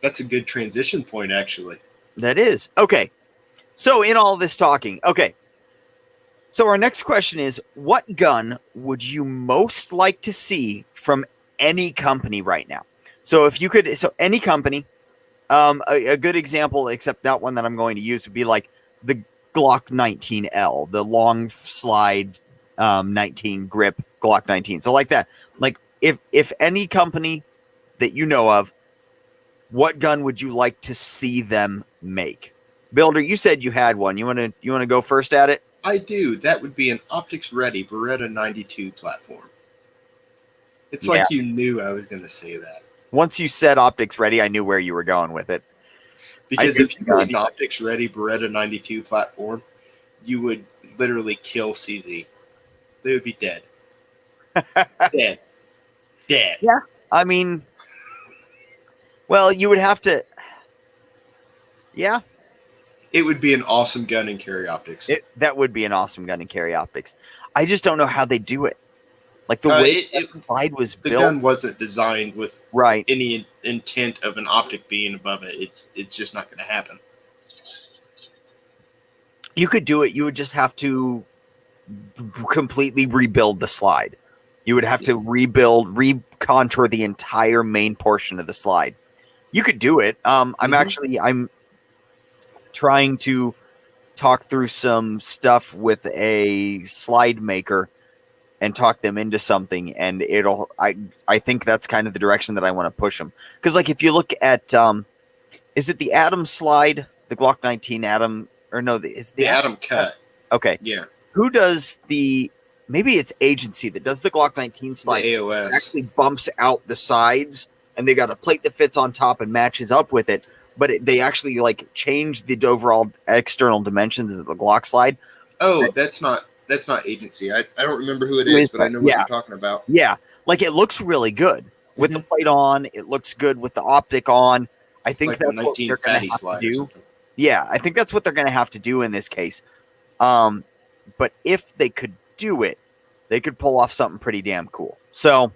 That's a good transition point, actually. That is. Okay. So in all this talking, okay. So our next question is, what gun would you most like to see from any company right now? So if you could, so any company, a good example, except not one that I'm going to use, would be like the Glock 19L, the long slide 19 grip Glock 19. So like that, like if any company that you know of, what gun would you like to see them make? Builder, you said you had one. You want to go first at it? I do. That would be an optics ready Beretta 92 platform. It's like you knew I was going to say that. Once you said optics ready, I knew where you were going with it. Because if you had an optics ready Beretta 92 platform, you would literally kill CZ. They would be dead. Dead. Yeah. I mean, well, you would have to. Yeah. It would be an awesome gun in carry optics. That would be an awesome gun in carry optics. I just don't know how they do it. Like the way the slide was built. The gun wasn't designed with any intent of an optic being above it. It's just not going to happen. You could do it. You would just have to completely rebuild the slide. You would have to recontour the entire main portion of the slide. You could do it. I'm trying to talk through some stuff with a slide maker and talk them into something, and I think that's kind of the direction that I want to push them. Because like if you look at is it the Atom slide, the Glock 19 Atom, or no, is the Atom cut? Okay, yeah. Who does maybe it's Agency that does the Glock 19 slide? The AOS actually bumps out the sides, and they got a plate that fits on top and matches up with it. But they actually like change the overall external dimensions of the Glock slide. Oh, that's not Agency. I don't remember who it is, but I know what you're talking about. Yeah, like it looks really good with the plate on. It looks good with the optic on. I think that's what they're going to have to do. Yeah, I think that's what they're going to have to do in this case. But if they could do it, they could pull off something pretty damn cool. So,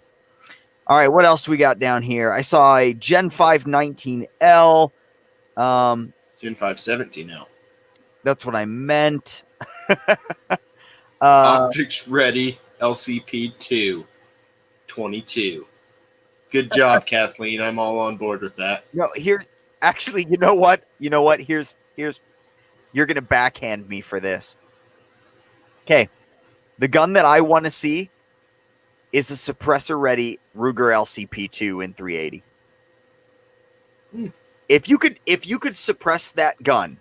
all right, what else do we got down here? I saw a Gen 5 19L. Gen 5 17L. That's what I meant. Optics ready LCP 2 22. Good job, Kathleen. I'm all on board with that. No, actually, you know what? Here's you're gonna backhand me for this. Okay. The gun that I want to see is a suppressor ready Ruger LCP 2 in 380. If you could suppress that gun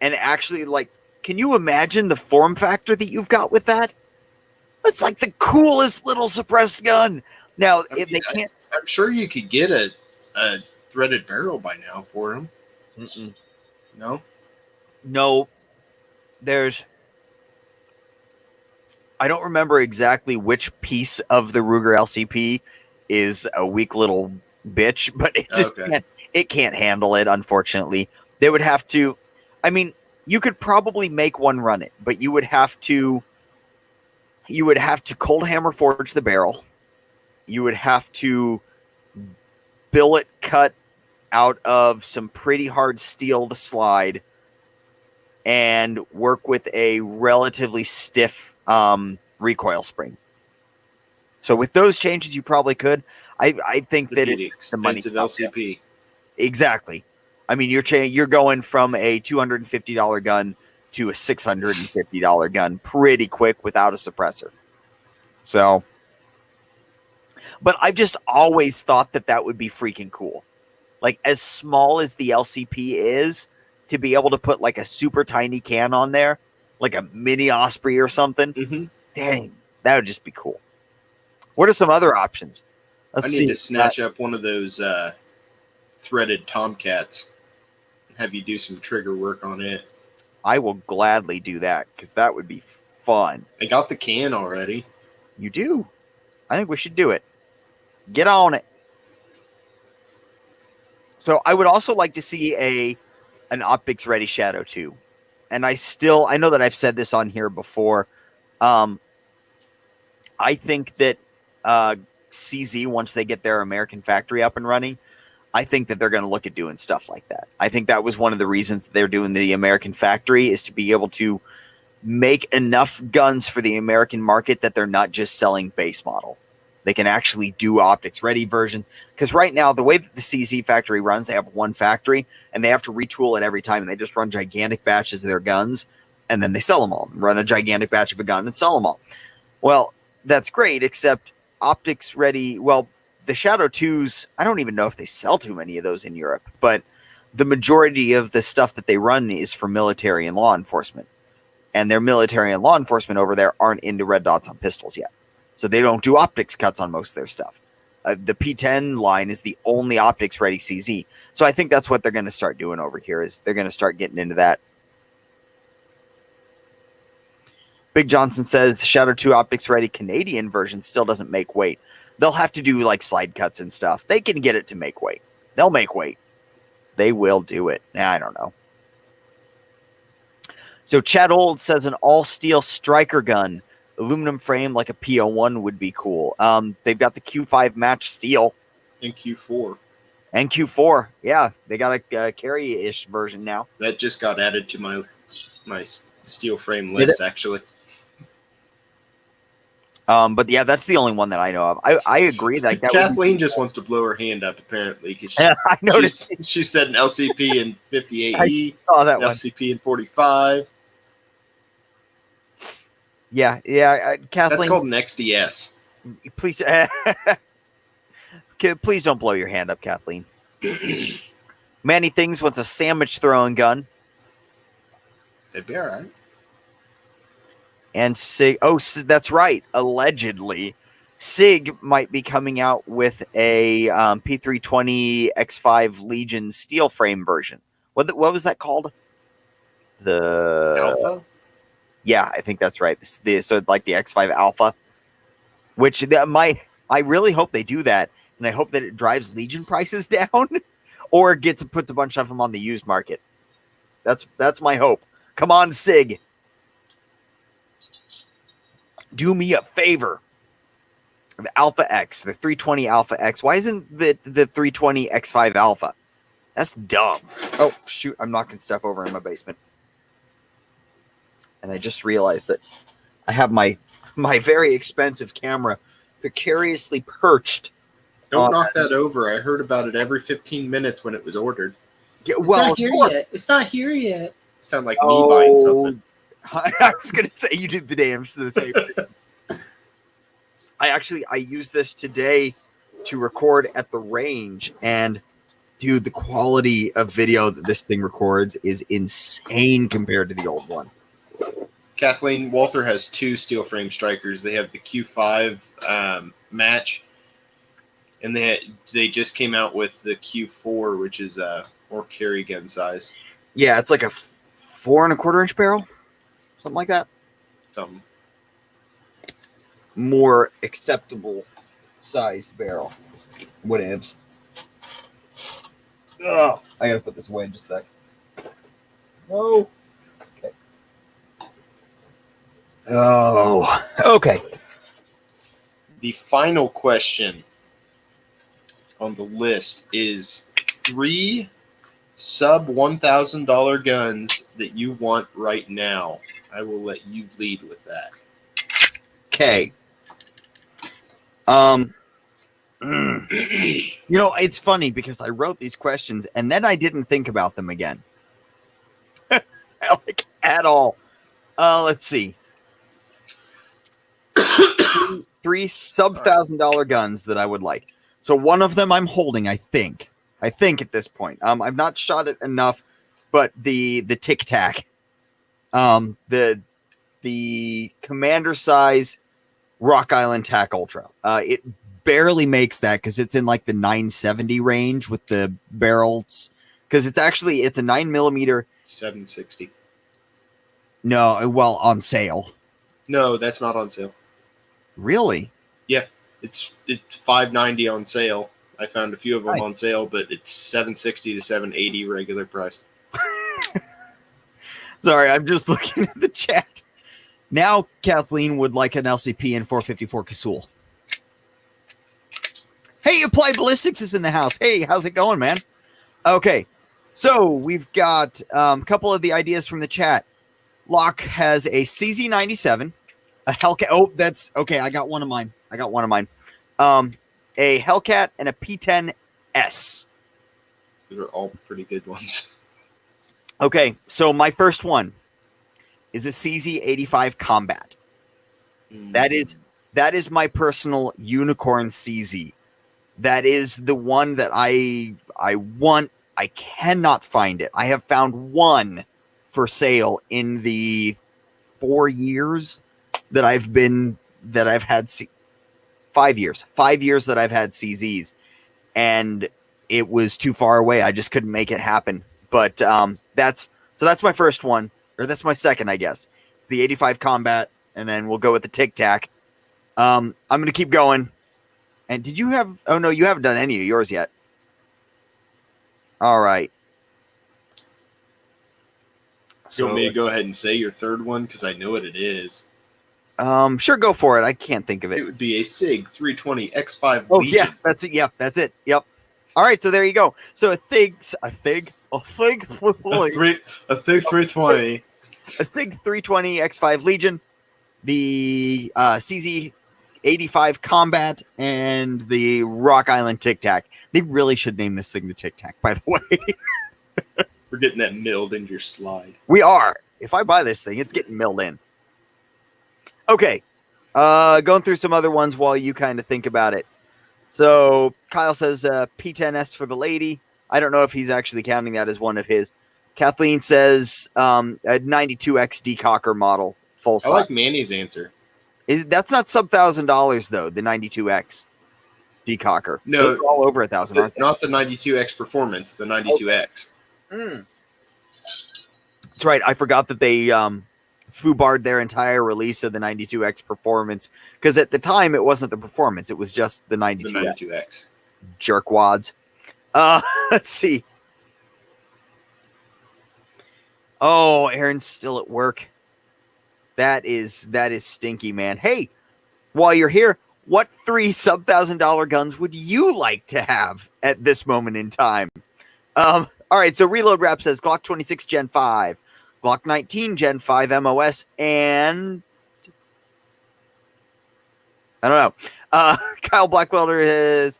and actually, like, can you imagine the form factor that you've got with that? It's like the coolest little suppressed gun. Now, they can't. I'm sure you could get a threaded barrel by now for them. No. I don't remember exactly which piece of the Ruger LCP is a weak little bitch, but it just can't handle it, unfortunately. They would have to. I mean, you could probably make one run it, but you would have to. You would have to cold hammer forge the barrel. You would have to billet cut out of some pretty hard steel to slide, and work with a relatively stiff recoil spring. So with those changes, you probably could. I think that it's the money. Expensive LCP. Exactly. I mean, you're going from a $250 gun to a $650 gun pretty quick without a suppressor. So, but I've just always thought that would be freaking cool. Like, as small as the LCP is, to be able to put like a super tiny can on there, like a mini Osprey or something. Mm-hmm. Dang, that would just be cool. What are some other options? I need to snatch up one of those threaded Tomcats and have you do some trigger work on it. I will gladly do that because that would be fun. I got the can already. You do? I think we should do it. Get on it. So I would also like to see an optics ready Shadow 2. And I know that I've said this on here before. I think that CZ, once they get their American factory up and running, I think that they're going to look at doing stuff like that. I think that was one of the reasons that they're doing the American factory, is to be able to make enough guns for the American market that they're not just selling base model. They can actually do optics ready versions. Because right now, the way that the CZ factory runs, they have one factory and they have to retool it every time. And they just run gigantic batches of their guns and then they sell them all. Run a gigantic batch of a gun and sell them all. Well, that's great, except optics ready. Well, the Shadow 2s, I don't even know if they sell too many of those in Europe, but the majority of the stuff that they run is for military and law enforcement. And their military and law enforcement over there aren't into red dots on pistols yet. So they don't do optics cuts on most of their stuff. The P10 line is the only optics ready CZ. So I think that's what they're going to start doing over here, is they're going to start getting into that. Big Johnson says the Shadow 2 optics ready Canadian version still doesn't make weight. They'll have to do like slide cuts and stuff. They can get it to make weight. They'll make weight. They will do it. I don't know. So Chad Old says an all steel striker gun, aluminum frame like a PO1 would be cool. They've got the Q5 match steel. And Q4. And Q4. Yeah, they got a carry-ish version now. That just got added to my steel frame list, actually. But yeah, that's the only one that I know of. I agree that Kathleen just wants to blow her hand up, apparently, because I noticed she said an LCP in 58E, I saw that LCP in 45. Yeah, Kathleen. That's called an XDS. Please, please don't blow your hand up, Kathleen. Manny Things wants a sandwich throwing gun. They'd be all right. And Sig, that's right. Allegedly, Sig might be coming out with a P320 X5 Legion steel frame version. What was that called? The Alpha? Yeah, I think that's right. So like the X5 Alpha, which I really hope they do that, and I hope that it drives Legion prices down, or puts a bunch of them on the used market. That's my hope. Come on, Sig. Do me a favor. The Alpha X, the 320 Alpha X. Why isn't the 320 X5 Alpha? That's dumb. Oh, shoot. I'm knocking stuff over in my basement. And I just realized that I have my very expensive camera precariously perched. Don't knock that over. I heard about it every 15 minutes when it was ordered. Yeah, well, it's not here yet. It's not here yet. Sound like me buying something. I was going to say you did the damn same thing. I used this today to record at the range, and dude, the quality of video that this thing records is insane compared to the old one. Kathleen, Walther has two steel frame strikers. They have the Q5 match, and they just came out with the Q4, which is more carry gun size. Yeah, it's like a 4 1/4 inch barrel. Something like that. Something. More acceptable sized barrel. Whatevs. Oh, I gotta put this away in just a sec. No. Okay. Oh, okay. The final question on the list is 3 sub $1,000 guns that you want right now. I will let you lead with that. Okay. You know, it's funny because I wrote these questions and then I didn't think about them again. Like, at all. Let's see. Three sub $1,000 guns that I would like. So one of them I'm holding, I think. I think at this point. I've not shot it enough, but the Tic Tac. The commander size Rock Island Tac Ultra. It barely makes that because it's in like the 970 range with the barrels. Because it's a 9mm. 760. No, well, on sale. No, that's not on sale. Really? Yeah, it's $590 on sale. I found a few of them Nice. on sale, but it's $760 to $780 regular price. Sorry, I'm just looking at the chat. Now Kathleen would like an LCP and 454 Casull. Hey, Applied Ballistics is in the house. Hey, how's it going, man? Okay, so we've got a couple of the ideas from the chat. Locke has a CZ97, a Hellcat. Oh, that's okay. I got one of mine. A Hellcat and a P10S. Those are all pretty good ones. Okay, so my first one is a CZ85 Combat. That is my personal unicorn CZ. That is the one that I want. I cannot find it. I have found one for sale in the 4 years that I've had 5 years. 5 years that I've had CZs, and it was too far away. I just couldn't make it happen. But that's my first one, or that's my second, I guess. It's the 85 Combat, and then we'll go with the Tic Tac. I'm going to keep going. And did you have... Oh, no, you haven't done any of yours yet. All right. So, you want me to go ahead and say your third one? Because I know what it is. Sure, go for it. I can't think of it. It would be a SIG 320 X5 Oh, Legion. yeah, that's it. Yep, that's it. Yep. All right, so there you go. So a SIG 320. A SIG 320. A SIG 320 X5 Legion, the CZ85 Combat, and the Rock Island Tic Tac. They really should name this thing the Tic Tac, by the way. We're getting that milled into your slide. We are. If I buy this thing, it's getting milled in. Okay. Going through some other ones while you kind of think about it. So Kyle says P10S for the lady. I don't know if he's actually counting that as one of his. Kathleen says a 92X decocker model, full size. I like Manny's answer. That's not sub $1,000 though. The 92X decocker. No, they're all over $1,000. Not the 92X Performance. The 92X. Okay. That's right. I forgot that they foobarred their entire release of the 92X Performance, because at the time it wasn't the Performance, it was just the 92X. The 92X. Jerkwads. Let's see. Oh, Aaron's still at work. That is stinky, man. Hey, while you're here, what 3 sub $1,000 guns would you like to have at this moment in time? All right, so Reload Rap says Glock 26 Gen 5, Glock 19 Gen 5 MOS, and I don't know. Kyle Blackwelder is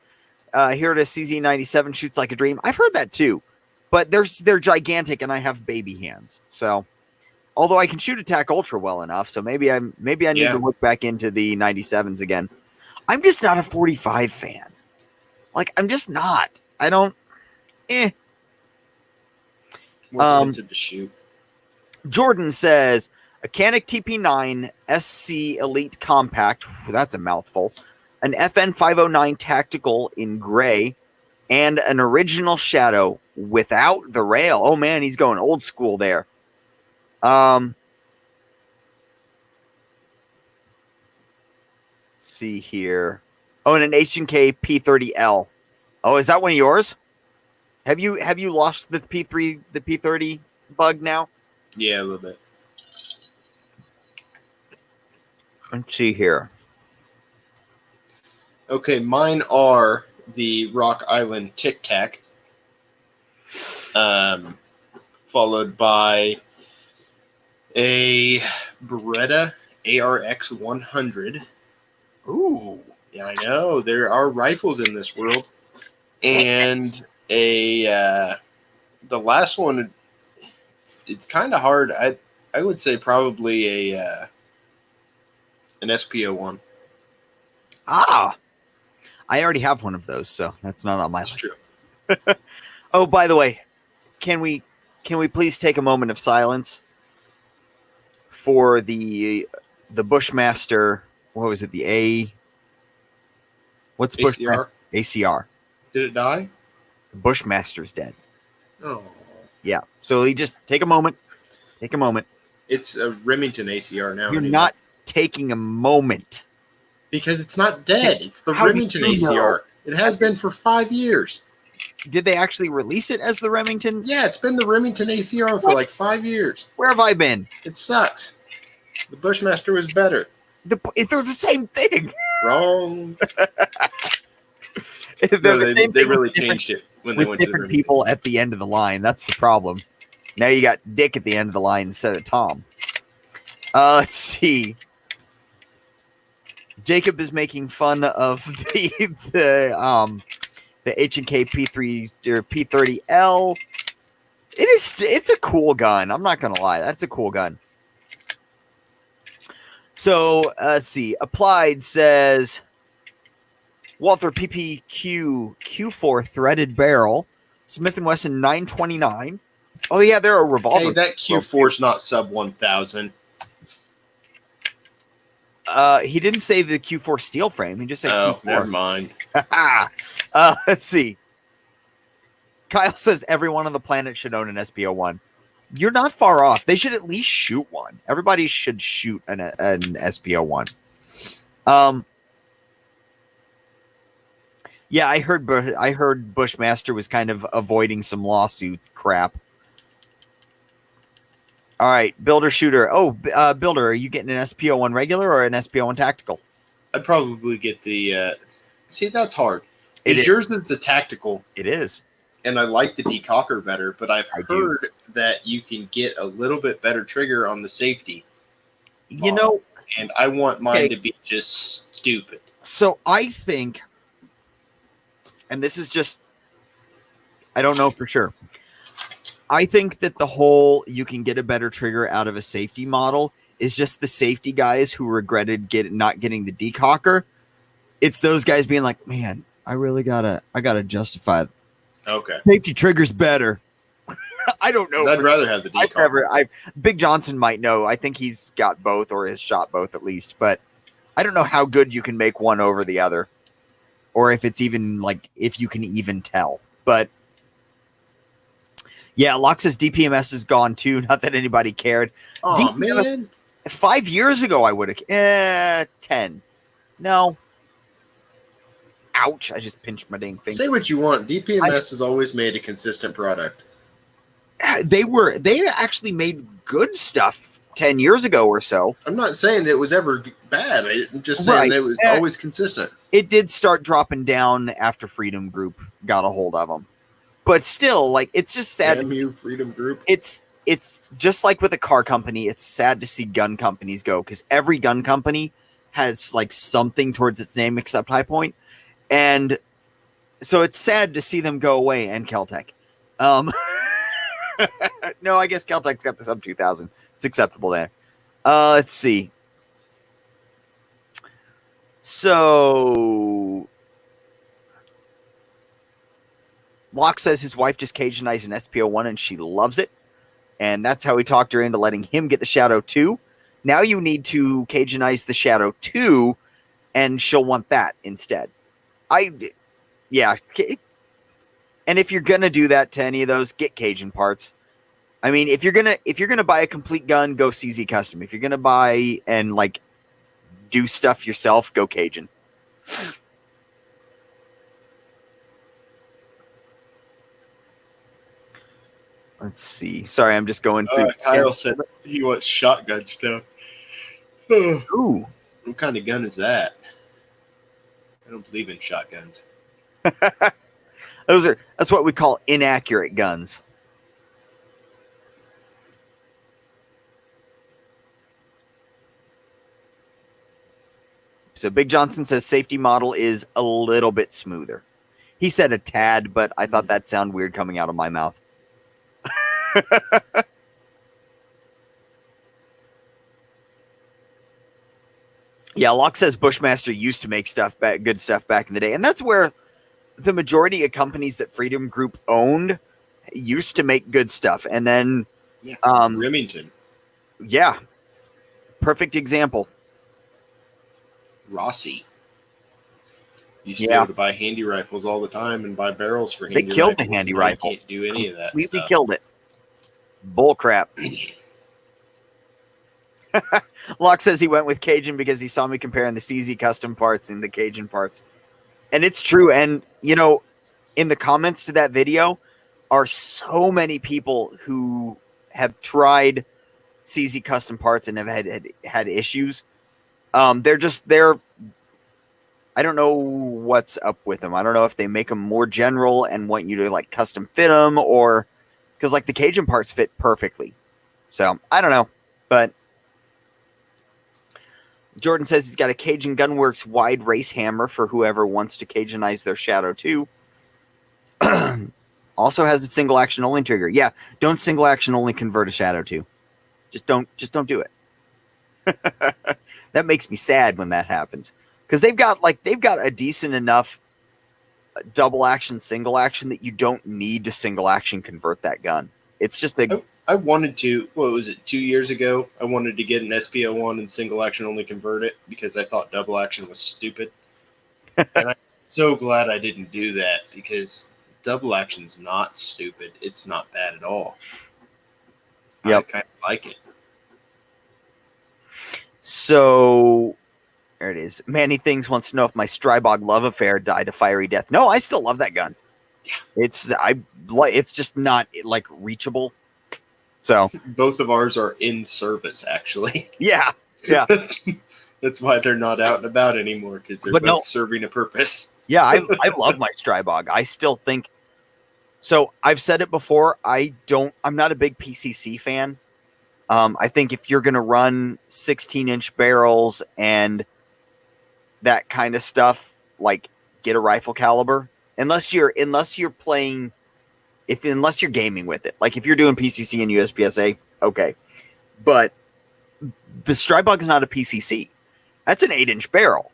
here to CZ97 shoots like a dream. I've heard that too, but they're gigantic and I have baby hands. So, although I can shoot a Tac Ultra well enough, so maybe I need to look back into the 97s again. I'm just not a 45 fan. Like, I'm just not. I don't. More limited to shoot. Jordan says a Canik TP9 SC Elite Compact. That's a mouthful. An FN 509 Tactical in gray, and an original Shadow without the rail. Oh man, he's going old school there. Let's see here. Oh, and an H&K P30L. Oh, is that one of yours? Have you lost the P30 bug now? Yeah, a little bit. Let's see here. Okay, mine are the Rock Island Tic Tac, followed by a Beretta ARX 100. Ooh. Yeah, I know there are rifles in this world, and the last one. It's kind of hard. I would say probably an SP01. Ah, I already have one of those, so that's not on my That's list. true. Oh, by the way, can we please take a moment of silence for the Bushmaster? What was it? What's Bushmaster? ACR. ACR. Did it die? The Bushmaster's dead. Oh, Yeah. So you just take a moment. Take a moment. it's a Remington ACR now. You're anyway. not taking a moment. Because it's not dead. It's the How do Remington you know? ACR. It has been for 5 years. Did they actually release it as the Remington? Yeah, it's been the Remington ACR for What? like 5 years. Where have I been? It sucks. The Bushmaster was better. It was the same thing. Wrong. They're No, the same they thing really with different- changed it when they with went to the different Remington. people at the end of the line. That's the problem. Now you got Dick at the end of the line instead of Tom. Let's see. Jacob is making fun of the H&K P3 or P30L. It's a cool gun. I'm not gonna lie. That's a cool gun. So let's see. Applied says Walther PPQ Q4 threaded barrel, Smith & Wesson 929. Oh yeah, they're a revolver. Hey, that Q4 is not sub 1,000. He didn't say the Q4 steel frame. He just said Oh, Q4. never mind. Let's see. Kyle says everyone on the planet should own an SPO1. You're not far off. They should at least shoot one. Everybody should shoot an SPO1. Yeah, I heard Bushmaster was kind of avoiding some lawsuit crap. All right, Builder Shooter. Oh, Builder, are you getting an SPO1 regular or an SPO1 tactical? I'd probably get the. See, that's hard. It is. Yours is the tactical, It is. and I like the decocker better, but I've I do. heard that you can get a little bit better trigger on the safety. You know, And I want mine Okay. to be just stupid. so I think, and this is just, I don't know for sure. I think that the whole you can get a better trigger out of a safety model is just the safety guys who regretted not getting the decocker. It's those guys being like, man, I gotta justify it. Okay. Safety trigger's better. I don't know. I'd rather have the decocker. Big Johnson might know. I think he's got both or has shot both at least, but I don't know how good you can make one over the other, or if it's even like if you can even tell. But yeah, Locke says DPMS is gone too. Not that anybody cared. Oh, man. 5 years ago, I would have 10. No. Ouch! I just pinched my dang finger. Say what you want. DPMS has always made a consistent product. They actually made good stuff 10 years ago or so. I'm not saying it was ever bad. I'm just saying it was always consistent. It did start dropping down after Freedom Group got a hold of them. But still, like, it's just sad. Damn you, Freedom Group. It's just like with a car company. It's sad to see gun companies go because every gun company has like something towards its name except High Point. And so it's sad to see them go away, and Keltec. No, I guess Keltec's got the sub 2000. It's acceptable there. Let's see. So Locke says his wife just Cajunized an SPO1 and she loves it. And that's how he talked her into letting him get the Shadow 2. Now you need to Cajunize the Shadow 2 and she'll want that instead. Yeah. And if you're gonna do that to any of those, get Cajun parts. I mean, if you're gonna buy a complete gun, go CZ Custom. If you're gonna buy and like do stuff yourself, go Cajun. Let's see. Sorry, I'm just going through. Kyle said he wants shotgun stuff. What Ooh. kind of gun is that? I don't believe in shotguns. That's what we call inaccurate guns. So Big Johnson says safety model is a little bit smoother. He said a tad, but I thought that sounded weird coming out of my mouth. Yeah, Locke says Bushmaster used to make good stuff back in the day. And that's where the majority of companies that Freedom Group owned used to make good stuff. And then Remington. Yeah. Perfect example. Rossi. Used to be able to buy handy rifles all the time and buy barrels for handy rifles. They killed the handy rifle. You can't do any of that. Completely killed it. Bull crap. Locke says he went with Cajun because he saw me comparing the CZ custom parts and the Cajun parts. And it's true. And, you know, in the comments to that video are so many people who have tried CZ custom parts and have had issues. They're I don't know what's up with them. I don't know if they make them more general and want you to like custom fit them, or because like the Cajun parts fit perfectly. So I don't know, but Jordan says he's got a Cajun Gunworks wide race hammer for whoever wants to Cajunize their Shadow 2. Also has a single action only trigger. Yeah, don't single action only convert a Shadow 2. Just don't do it. That makes me sad when that happens. Because they've got a decent enough double action, single action that you don't need to single action convert that gun. It's just I wanted to, what was it, 2 years ago? I wanted to get an SPO1 and single action only convert it because I thought double action was stupid. And I'm so glad I didn't do that because double action's not stupid. It's not bad at all. Yep. I kind of like it. So there it is. Manny Things wants to know if my Strybog love affair died a fiery death. No, I still love that gun. Yeah. It's just not like reachable. So both of ours are in service, actually. Yeah. That's why they're not out and about anymore, because they're both serving a purpose. Yeah, I love my Strybog. I still think so. I've said it before. I'm not a big PCC fan. I think if you're going to run 16-inch barrels and that kind of stuff, like get a rifle caliber. Unless you're playing. Unless you're gaming with it, like if you're doing PCC and USPSA, okay, but the Strybog is not a PCC. That's an 8-inch barrel.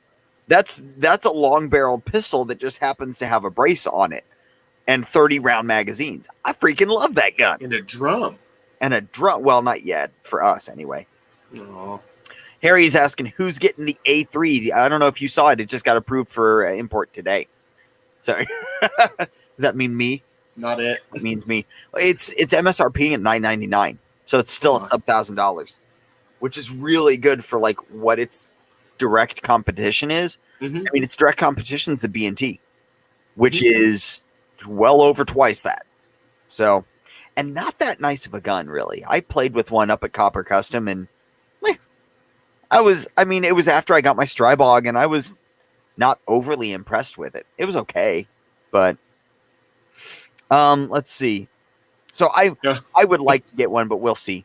That's a long-barreled pistol that just happens to have a brace on it and 30-round magazines. I freaking love that gun. And a drum. Well, not yet for us anyway. Aww. Harry's asking who's getting the A3. I don't know if you saw it. It just got approved for import today. Sorry, does that mean me? Not it. It means me. It's MSRP at $999, so it's still a sub $1,000, which is really good for like what its direct competition is. Mm-hmm. I mean, its direct competition is the B&T, which is well over twice that. So, and not that nice of a gun, really. I played with one up at Copper Custom, and it was after I got my Strybog, and I was not overly impressed with it. It was okay, but. Let's see. So I would like to get one, but we'll see.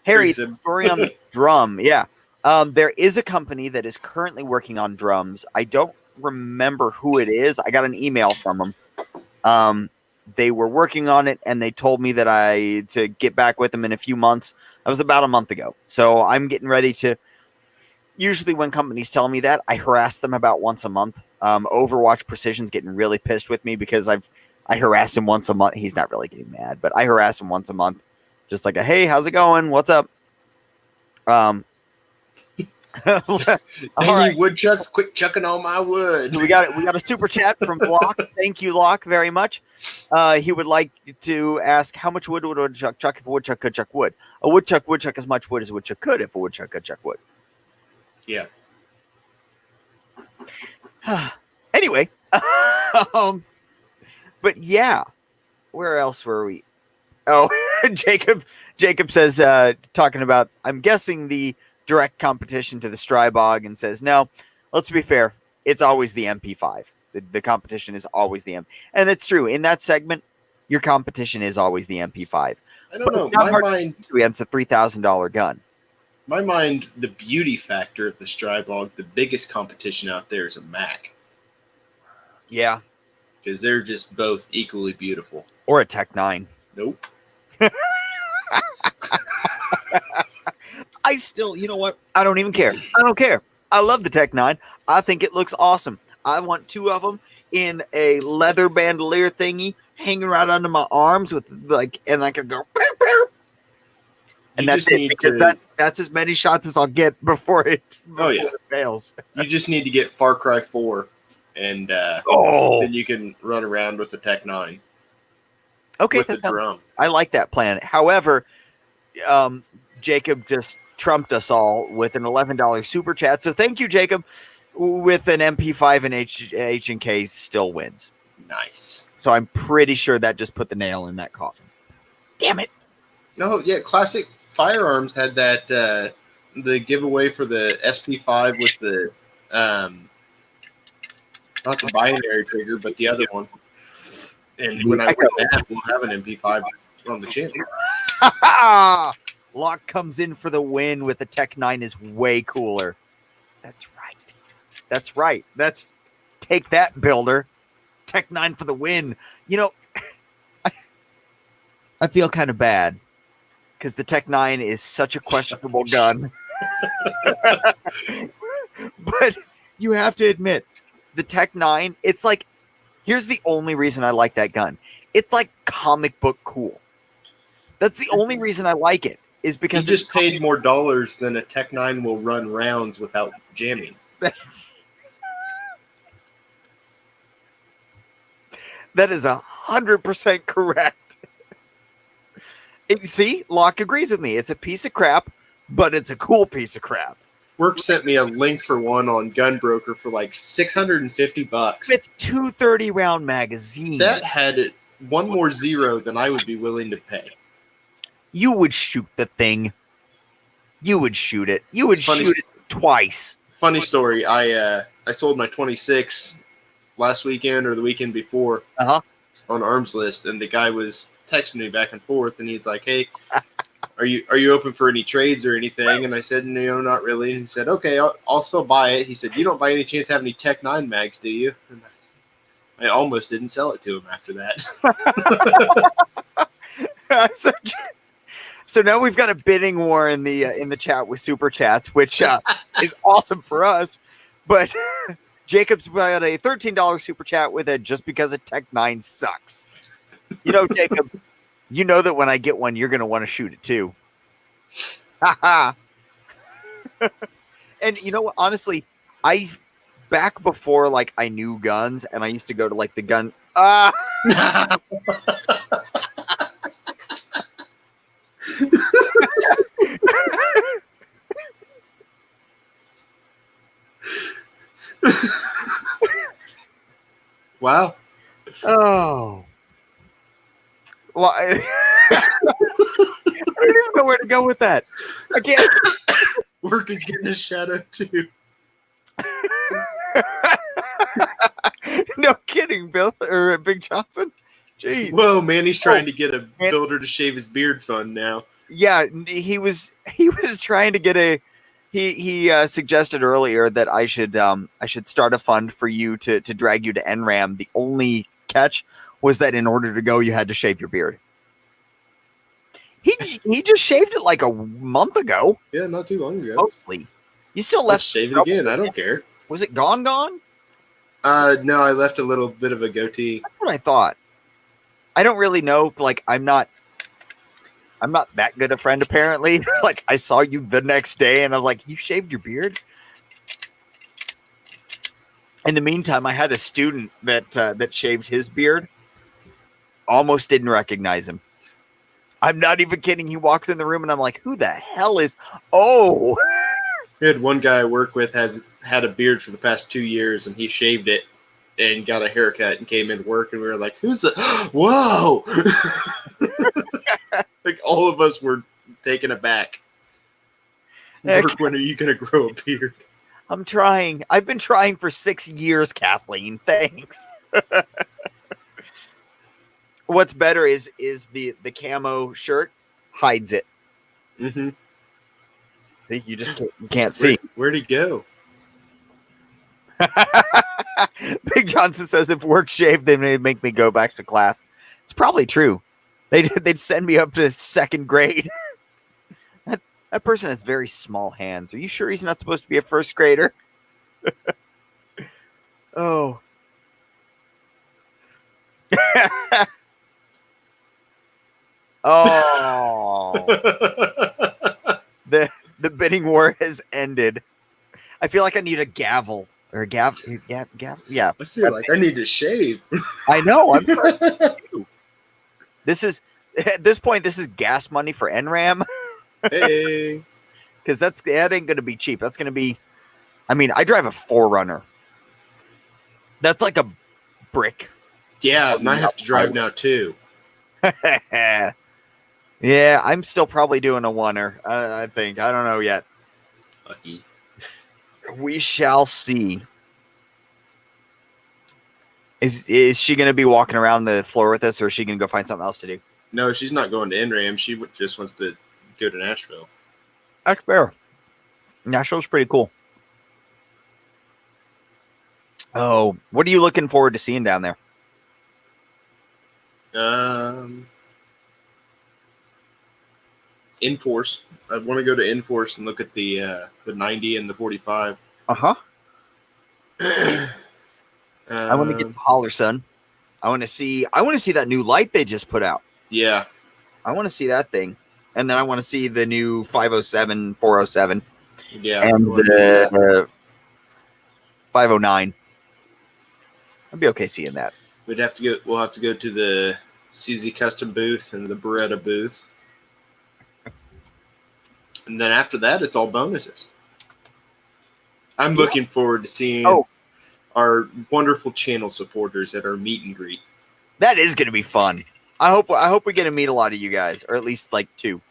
Harry, the story on the drum. Yeah. There is a company that is currently working on drums. I don't remember who it is. I got an email from them. They were working on it and they told me that to get back with them in a few months. That was about a month ago. So I'm getting ready to, usually when companies tell me that, I harass them about once a month. Overwatch Precision's getting really pissed with me because I harass him once a month. He's not really getting mad, but I harass him once a month. Just like hey, how's it going? What's up? All right. Woodchucks, quit chucking all my wood. So we got a super chat from Locke. Thank you, Locke, very much. He would like to ask how much wood would a woodchuck chuck if a woodchuck could chuck wood? A woodchuck would chuck as much wood as a woodchuck could if a woodchuck could chuck wood. Yeah. Anyway, but yeah, where else were we? Oh, Jacob says, talking about, I'm guessing the direct competition to the Strybog, and says, no, let's be fair. It's always the MP5. The competition is always the and it's true. In that segment, your competition is always the MP5. I don't know. My mind, it's a $3,000 gun. My mind, the beauty factor of the Strybog, the biggest competition out there is a Mac. Yeah. Because they're just both equally beautiful. Or a Tech 9. Nope. I still, you know what? I don't even care. I don't care. I love the Tech 9. I think it looks awesome. I want 2 of them in a leather bandolier thingy hanging right under my arms with and I could go. And that's it, because that's as many shots as I'll get before it fails. You just need to get Far Cry 4, and then you can run around with the Tech 9. Okay, with the drum. I like that plan. However, Jacob just trumped us all with an $11 super chat. So thank you, Jacob. With an MP5 and H&K still wins. Nice. So I'm pretty sure that just put the nail in that coffin. Damn it. No, yeah, Classic Firearms had that the giveaway for the SP5 with the not the binary trigger, but the other one. And when I win that, we'll have an MP5 on the channel. Locke comes in for the win with the Tech 9 is way cooler. That's right. That's right. Take that, builder. Tech 9 for the win. You know, I feel kind of bad because the Tech 9 is such a questionable gun. But you have to admit, the Tech 9, it's like, here's the only reason I like that gun. It's like comic book cool. That's the only reason I like it, is because you just paid more dollars than a Tech 9 will run rounds without jamming. That is 100% correct. See, Locke agrees with me. It's a piece of crap, but it's a cool piece of crap. Work sent me a link for one on Gunbroker for like $650. It's 230 round magazine. That had one more zero than I would be willing to pay. You would shoot the thing. You would shoot it. You would shoot it twice. Funny story. I sold my 26 last weekend or the weekend before on Arms List, and the guy was texting me back and forth, and he's like, "Hey, are you open for any trades or anything?" And I said, "No, not really." And he said, "Okay, I'll still buy it." He said, "You don't by any chance have any Tech 9 mags, do you?" And I almost didn't sell it to him after that. So now we've got a bidding war in the chat with super chats, which is awesome for us. But Jacob's got a $13 super chat with it just because a Tech 9 sucks. You know, Jacob, you know that when I get one, you're going to want to shoot it too. And you know what? Honestly, back before I knew guns, and I used to go to the gun. Wow. Oh. Well, I don't even know where to go with that. I can't. Work is getting a shadow too. No kidding, Bill or Big Johnson. Jeez. Whoa, Manny's trying to get a builder to shave his beard fund now. Yeah, he was trying to get he suggested earlier that I should start a fund for you to drag you to NRAM. The only catch was that in order to go, you had to shave your beard. He just shaved it like a month ago. Yeah, not too long ago. Mostly. You still left. Shave it again. I don't care. Was it gone? No, I left a little bit of a goatee. That's what I thought. I don't really know. I'm not that good a friend, apparently. I saw you the next day, and I was like, "You shaved your beard?" In the meantime, I had a student that shaved his beard. Almost didn't recognize him. I'm not even kidding. He walks in the room, and I'm like, "Who the hell is?" Oh, we had one guy I work with has had a beard for the past 2 years, and he shaved it and got a haircut and came into work, and we were like, "Who's the? Whoa!" all of us were taken aback. Mark, when are you going to grow a beard? I'm trying. I've been trying for 6 years, Kathleen. Thanks. What's better is the camo shirt hides it. Mm-hmm. See, you just can't see. Where'd he go? Big Johnson says if work shaved, then they'd make me go back to class. It's probably true. They'd send me up to 2nd grade. That person has very small hands. Are you sure he's not supposed to be a 1st grader? Oh. Oh. The bidding war has ended. I feel like I need a gavel. Or a gavel. Yeah. I feel like I need to shave. I know. I'm sorry. This is, at this point, this is gas money for NRAM. Hey. Because that ain't going to be cheap. That's going to be, I mean, I drive a 4Runner. That's like a brick. Yeah, and I have to drive now too. Yeah, I'm still probably doing a 1er. I think. I don't know yet. Lucky. We shall see. Is she going to be walking around the floor with us, or is she going to go find something else to do? No, she's not going to NRAM. She just wants to go to Nashville. That's fair. Nashville's pretty cool. Oh, what are you looking forward to seeing down there? Enforce. I want to go to Enforce and look at the 90 and the 45. Uh-huh. I want to get the Holler Sun. I want to see that new light they just put out. Yeah. I want to see that thing. And then I want to see the new 507, 407. Yeah. And the 509. I'd be okay seeing that. We'll have to go to the CZ Custom booth and the Beretta booth. And then after that, it's all bonuses. I'm looking forward to seeing our wonderful channel supporters at our meet and greet. That is going to be fun. I hope we get to meet a lot of you guys, or at least like 2.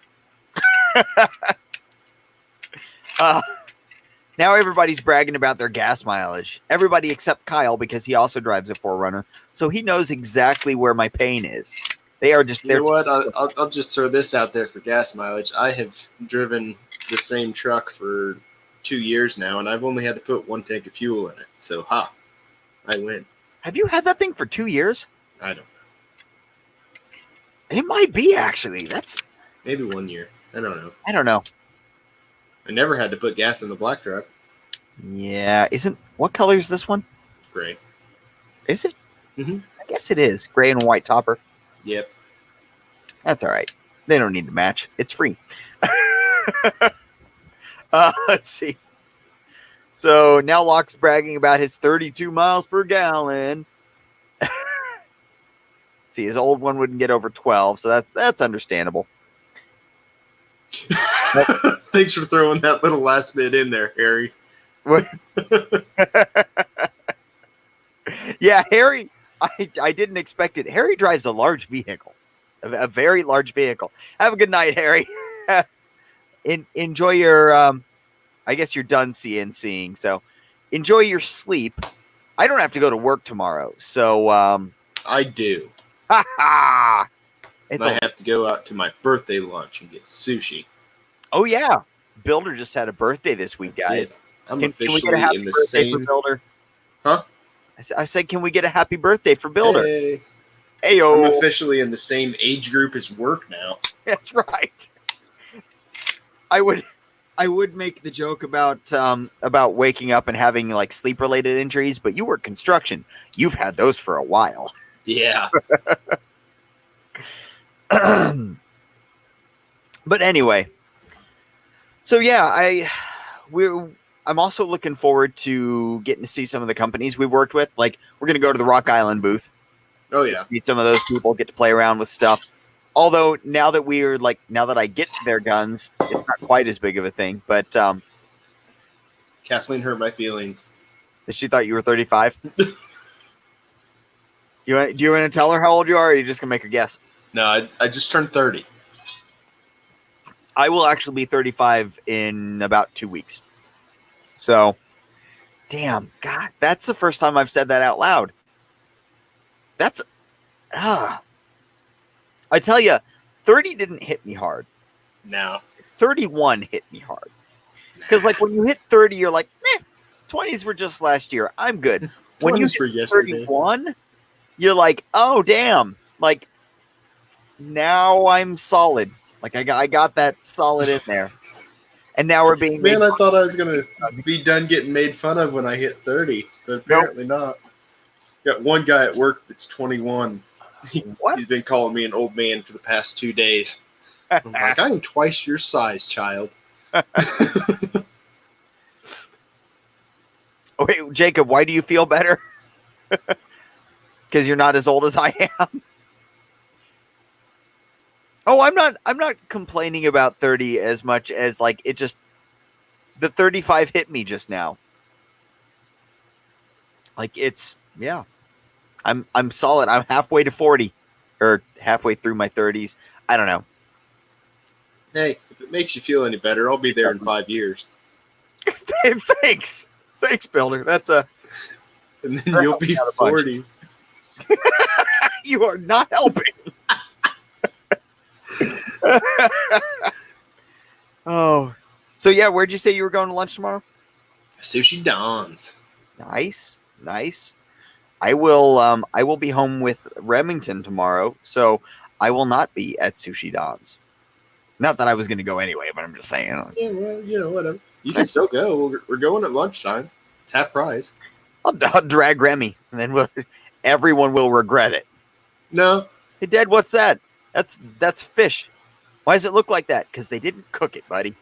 Now everybody's bragging about their gas mileage. Everybody except Kyle, because he also drives a 4Runner, so he knows exactly where my pain is. They are just there. You know what? I'll just throw this out there for gas mileage. I have driven the same truck for 2 years now, and I've only had to put 1 tank of fuel in it. So, I win. Have you had that thing for 2 years? I don't know. It might be, actually. That's maybe 1 year. I don't know. I never had to put gas in the black truck. Yeah. What color is this one? Gray. Is it? Mm-hmm. I guess it is. Gray and white topper. Yep. That's all right. They don't need to match. It's free. Let's see. So now Locke's bragging about his 32 miles per gallon. See, his old one wouldn't get over 12, so that's understandable. Thanks for throwing that little last bit in there, Harry. What? Yeah, Harry, I didn't expect it. Harry drives a large vehicle, a very large vehicle. Have a good night, Harry. Enjoy your, I guess you're done seeing, so enjoy your sleep. I don't have to go to work tomorrow, so. I do. I have to go out to my birthday lunch and get sushi. Oh, yeah. Builder just had a birthday this week, guys. I'm Can we get a happy in the birthday same... for Builder? Huh? I said, can we get a happy birthday for Builder? Hey. Hey-o. I'm officially in the same age group as work now. That's right. I would make the joke about waking up and having like sleep-related injuries, but you work construction. You've had those for a while. Yeah. But anyway, so yeah, I'm also looking forward to getting to see some of the companies we've worked with. Like, we're going to go to the Rock Island booth. Oh yeah, meet some of those people, get to play around with stuff. Although now that I get their guns, it's not quite as big of a thing. But Kathleen hurt my feelings. That she thought you were 35. Do you want to tell her how old you are, or are you just gonna make her guess? No, I just turned 30. I will actually be 35 in about 2 weeks. So, damn, God, that's the first time I've said that out loud. That's, I tell you, 30 didn't hit me hard. No. 31 hit me hard. Because, like, when you hit 30, you're like, 20s were just last year. I'm good. When you hit 31, you're like, oh, damn. Like, now I'm solid. Like, I got that solid in there. And now we're being Man, I thought I was going to be done getting made fun of when I hit 30, but apparently not. Got one guy at work that's 21. What? He's been calling me an old man for the past 2 days. I'm like, I'm twice your size, child. Wait, Jacob, why do you feel better? Because you're not as old as I am. Oh, I'm not complaining about 30 as much as like it just the 35 hit me just now. Like it's I'm solid. I'm halfway to 40 or halfway through my 30s. I don't know. Hey, if it makes you feel any better, I'll be there in 5 years. Thanks. Thanks, Builder. That's a and then you'll be 40. You are not helping. Oh, so yeah, where'd you say you were going to lunch tomorrow? Sushi Don's. Nice. I will be home with Remington tomorrow, so I will not be at Sushi Don's. Not that I was going to go anyway, but I'm just saying. Yeah, well, whatever. You can still go. We're going at lunchtime. It's half price. I'll drag Remy, and then everyone will regret it. No. Hey, Dad, what's that? That's fish. Why does it look like that? Because they didn't cook it, buddy.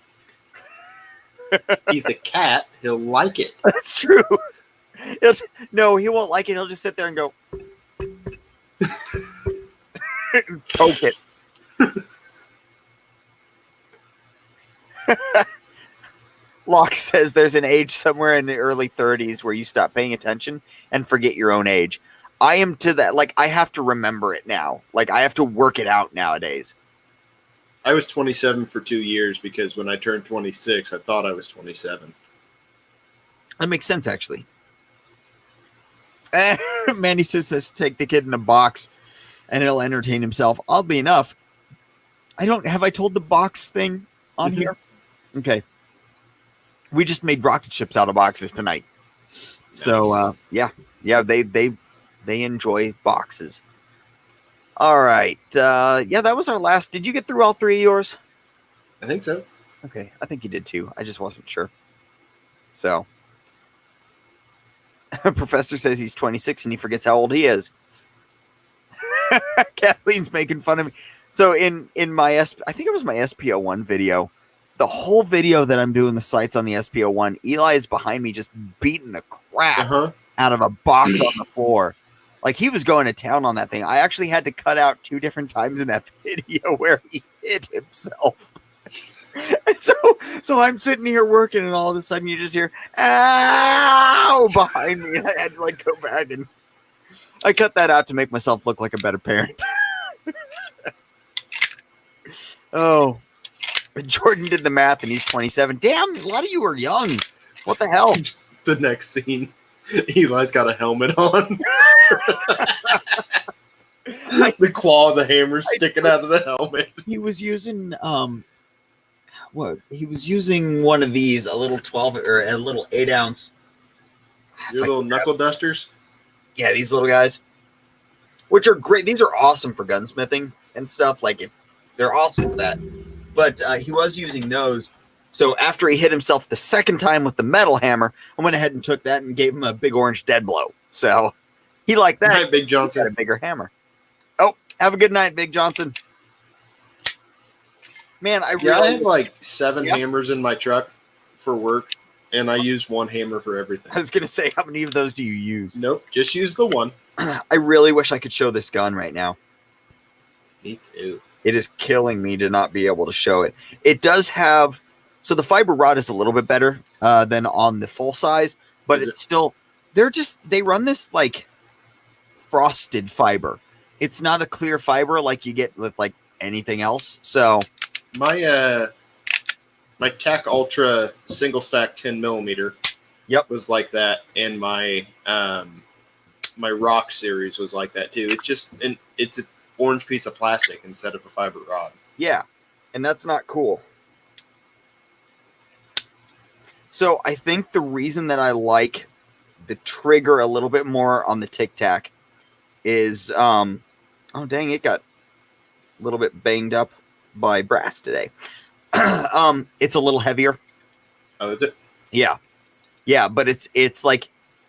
He's a cat. He'll like it. That's true. No, he won't like it. He'll just sit there and go poke it. Locke says there's an age somewhere in the early 30s where you stop paying attention and forget your own age. I am to that. Like, I have to remember it now. Like, I have to work it out nowadays. I was 27 for 2 years because when I turned 26, I thought I was 27. That makes sense, actually. Manny says let's take the kid in a box and he'll entertain himself. Oddly enough, have I told the box thing on here? Okay. We just made rocket ships out of boxes tonight. Nice. So, yeah, they enjoy boxes. All right. That was our last. Did you get through all three of yours? I think so. Okay. I think you did too. I just wasn't sure. So, Professor says he's 26 and he forgets how old he is. Kathleen's making fun of me. So in my I think it was my SP01 video, the whole video that I'm doing the sights on the SP01, Eli is behind me just beating the crap out of a box on the floor. Like he was going to town on that thing. I actually had to cut out 2 different times in that video where he hit himself. And so I'm sitting here working and all of a sudden you just hear ow behind me. And I had to like go back and I cut that out to make myself look like a better parent. Oh, Jordan did the math and he's 27. Damn, a lot of you are young. What the hell? The next scene, Eli's got a helmet on. The claw of the hammer sticking out of the helmet. He was using He was using one of these, a little 12 or a little 8-ounce. Your little knuckle dusters? Yeah, these little guys. Which are great. These are awesome for gunsmithing and stuff. Like, if they're awesome for that. But he was using those. So after he hit himself the second time with the metal hammer, I went ahead and took that and gave him a big orange dead blow. So he liked that. Good night, Big Johnson. He got a bigger hammer. Oh, have a good night, Big Johnson. Man, I have like 7 hammers in my truck for work, and I use 1 hammer for everything. I was going to say, how many of those do you use? Nope, just use the one. I really wish I could show this gun right now. Me too. It is killing me to not be able to show it. It does have, so the fiber rod is a little bit better than on the full size, but it's still, they run this like frosted fiber. It's not a clear fiber like you get with like anything else. So my my TAC Ultra single stack 10 millimeter. Yep. Was like that, and my my Rock series was like that too. It's an orange piece of plastic instead of a fiber rod. Yeah, and that's not cool. So I think the reason that I like the trigger a little bit more on the Tic Tac is, oh dang, it got a little bit banged up by brass today. It's a little heavier. Oh, is it? Yeah. Yeah, but it's like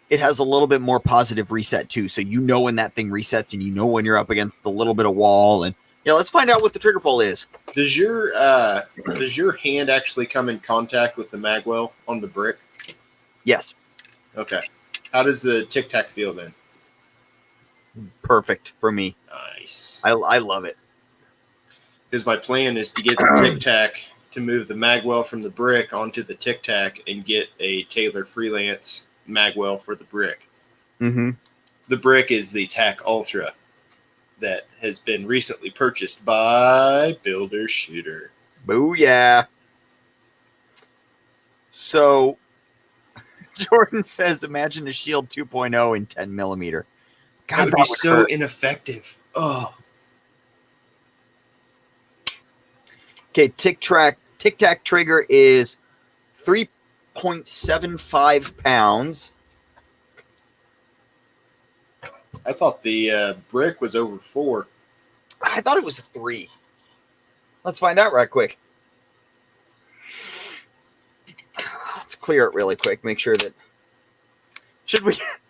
it has a little bit more positive reset too. So you know when that thing resets, and you know when you're up against the little bit of wall. And yeah, let's find out what the trigger pull is. Does your hand actually come in contact with the magwell on the brick? Yes. Okay. How does the Tic Tac feel then? Perfect for me. Nice. I love it. Because my plan is to get the Tic Tac to move the magwell from the brick onto the Tic Tac and get a Taylor Freelance magwell for the brick. Mm-hmm. The brick is the TAC Ultra that has been recently purchased by Builder Shooter. Booyah. So Jordan says, imagine a Shield 2.0 in 10 millimeter. God, That would be so ineffective. Oh. Okay, Tic Tac trigger is 3.75 pounds. I thought the brick was over 4. I thought it was 3. Let's find out right quick. Let's clear it really quick. Make sure that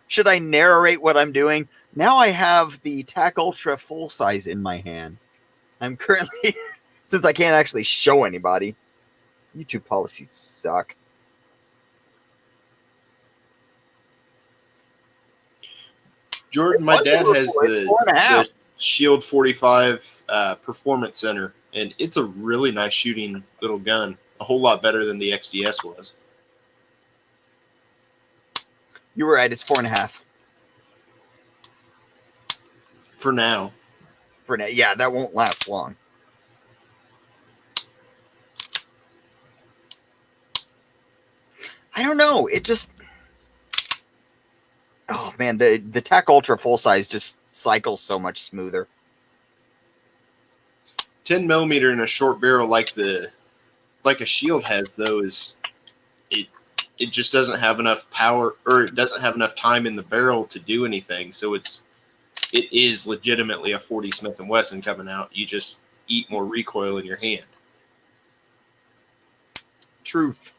should I narrate what I'm doing? Now I have the TAC Ultra full size in my hand. I'm currently, since I can't actually show anybody, YouTube policies suck. Jordan, my dad has the Shield 45 Performance Center, and it's a really nice shooting little gun. A whole lot better than the XDS was. You were right. It's 4.5. For now. For now, yeah, that won't last long. I don't know. It just, oh man, the TAC Ultra full size just cycles so much smoother. 10 millimeter in a short barrel like a Shield has, though, is it just doesn't have enough power, or it doesn't have enough time in the barrel to do anything. So it is legitimately a 40 Smith & Wesson coming out. You just eat more recoil in your hand. Truth.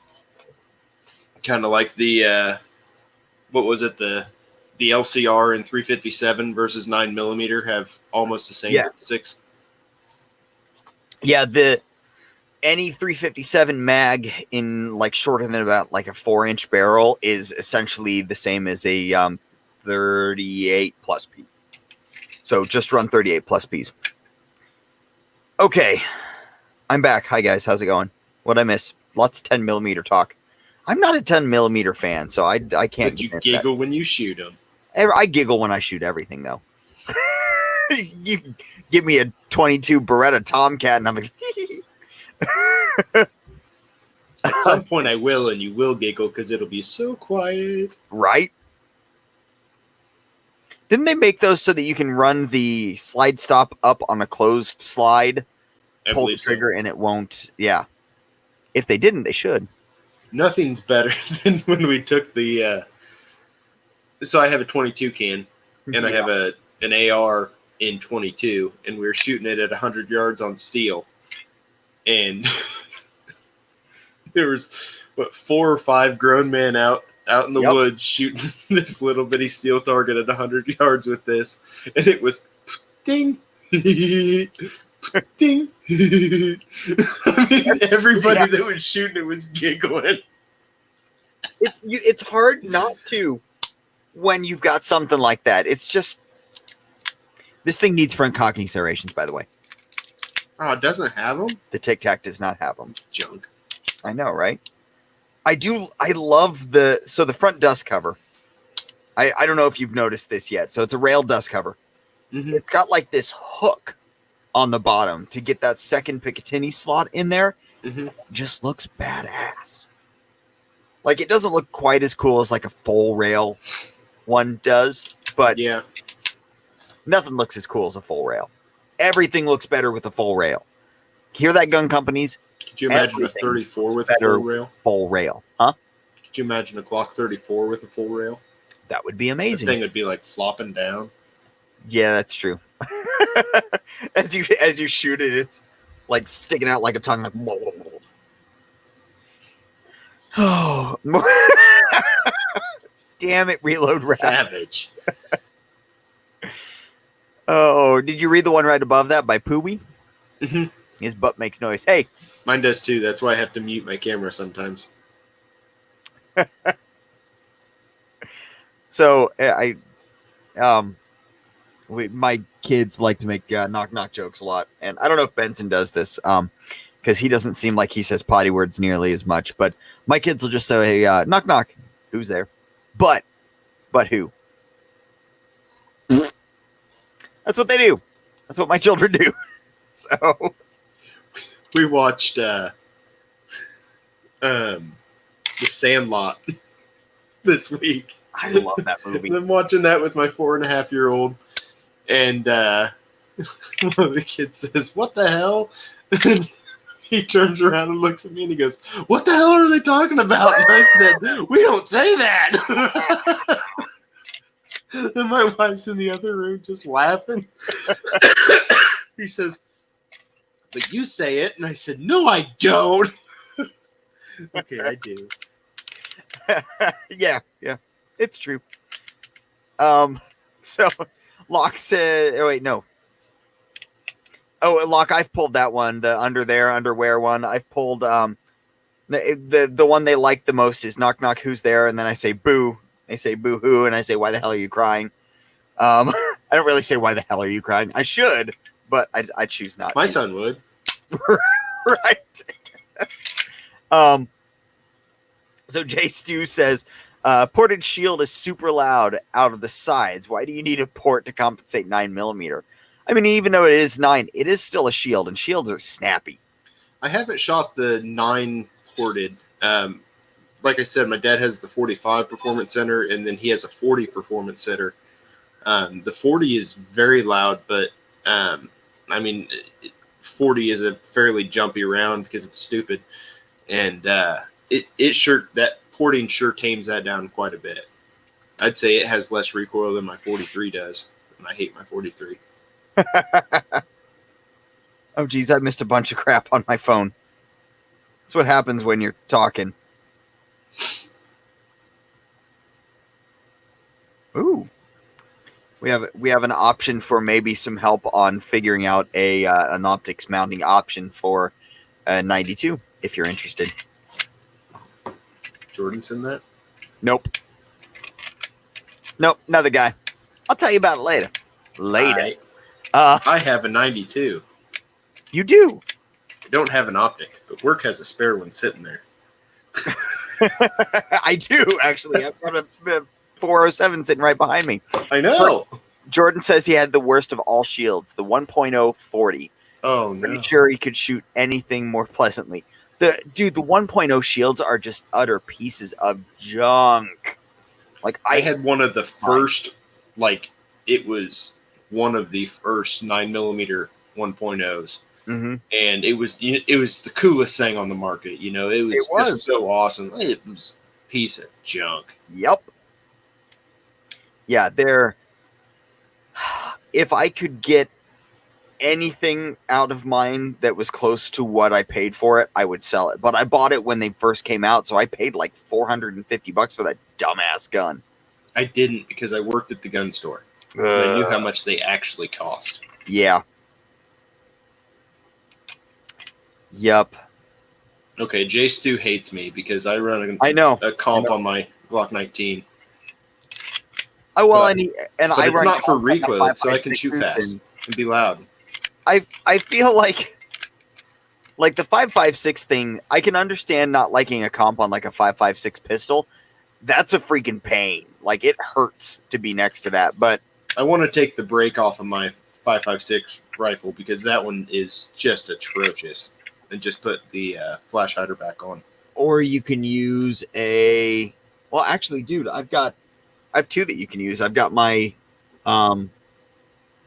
Kind of like the what was it, the LCR and 357 versus 9 millimeter have almost the same six. Yeah, any 357 mag in like shorter than about like a 4-inch barrel is essentially the same as a 38 plus P. So just run 38 plus Ps. Okay, I'm back. Hi guys, how's it going? What'd I miss? Lots of 10 millimeter talk. I'm not a 10 millimeter fan, so I can't. But you giggle when you shoot them. I giggle when I shoot everything, though. You give me a 22 Beretta Tomcat, and I'm like, at some point I will, and you will giggle because it'll be so quiet. Right? Didn't they make those so that you can run the slide stop up on a closed slide, pull the trigger, and it won't? Yeah. If they didn't, they should. Nothing's better than when we took the. So I have a 22 can, and I have an AR in 22, and we were shooting it at 100 yards on steel, and there was 4 or 5 grown men out in the woods shooting this little bitty steel target at 100 yards with this, and it was ding. Ding. I mean, everybody that was shooting it was giggling. It's hard not to when you've got something like that. It's just, this thing needs front cocking serrations, by the way. Oh, it doesn't have them? The Tic Tac does not have them. Junk. I know, right? I love the front dust cover. I don't know if you've noticed this yet. So it's a rail dust cover. Mm-hmm. It's got like this hook on the bottom to get that second Picatinny slot in there. Mm-hmm. Just looks badass. Like, it doesn't look quite as cool as like a full rail one does, but Yeah. nothing looks as cool as a full rail. Everything looks better with a full rail. Hear that, gun companies? Could you imagine a Everything 34 looks with a better full rail? full rail, huh? Could you imagine a Glock 34 with a full rail? That would be The amazing. thing would be like flopping down. Yeah, that's true. as you shoot it, it's like sticking out like a tongue. Like, oh, damn it! Reload rap. Savage. Oh, did you read the one right above that by Pooey? Mm-hmm. His butt makes noise. Hey, Mine does too. That's why I have to mute my camera sometimes. so my kids like to make knock knock jokes a lot, and I don't know if Benson does this, because he doesn't seem like he says potty words nearly as much. But my kids will just say, "Hey, knock knock, who's there?" But who? That's what they do. That's what my children do. So We watched The Sandlot this week. I love that movie. I'm watching that with my 4.5-year-old, and one of the kids says, "What the hell?" And he turns around and looks at me and he goes, "What the hell are they talking about?" And I said, "We don't say that." And my wife's in the other room just laughing. He says, "But you say it." And I said, "No, I don't." Okay, I do. yeah, it's true. So Locke said, oh wait, no. Oh, Locke, I've pulled that one, the underwear one. I've pulled the one they like the most is knock knock, who's there? And then I say boo. They say boo hoo, and I say, why the hell are you crying? I don't really say why the hell are you crying. I should, but I choose not. My son would. Right. So Jay Stu says, ported shield is super loud out of the sides. Why do you need a port to compensate 9mm? I mean, even though it is 9, it is still a shield, and shields are snappy. I haven't shot the 9 ported. Like I said, my dad has the 45 Performance Center, and then he has a 40 Performance Center. The 40 is very loud, but I mean, 40 is a fairly jumpy round because it's stupid, and that porting sure tames that down quite a bit. I'd say it has less recoil than my 43 does, and I hate my 43. Oh, geez, I missed a bunch of crap on my phone. That's what happens when you're talking. Ooh. We have an option for maybe some help on figuring out an optics mounting option for 92, if you're interested. Jordan's in that? Nope, another guy. I'll tell you about it later. I have a 92. You do? I don't have an optic, but work has a spare one sitting there. I do, actually. I've got a 407 sitting right behind me. I know. Jordan says he had the worst of all shields, the 1.0 40. Oh, no. Pretty sure he could shoot anything more pleasantly. The 1.0 shields are just utter pieces of junk. Like I had one of the first, it was one of the first 9mm 1.0s. Mm-hmm. And it was the coolest thing on the market. It was just so awesome. It was a piece of junk. Yep. Yeah, if I could get anything out of mine that was close to what I paid for it, I would sell it. But I bought it when they first came out, so I paid like $450 for that dumbass gun. I didn't, because I worked at the gun store. And I knew how much they actually cost. Yeah. Yep. Okay, Jay Stu hates me because I run a comp on my Glock 19. Oh well, but I it's run not for recoil, like so I can shoot fast and be loud. I feel like the 5.56 thing. I can understand not liking a comp on like a 5.56 pistol. That's a freaking pain. Like, it hurts to be next to that. But I want to take the break off of my 5.56 rifle because that one is just atrocious. and just put the flash hider back on. Or you can use well, actually, dude, I have two that you can use. I've got my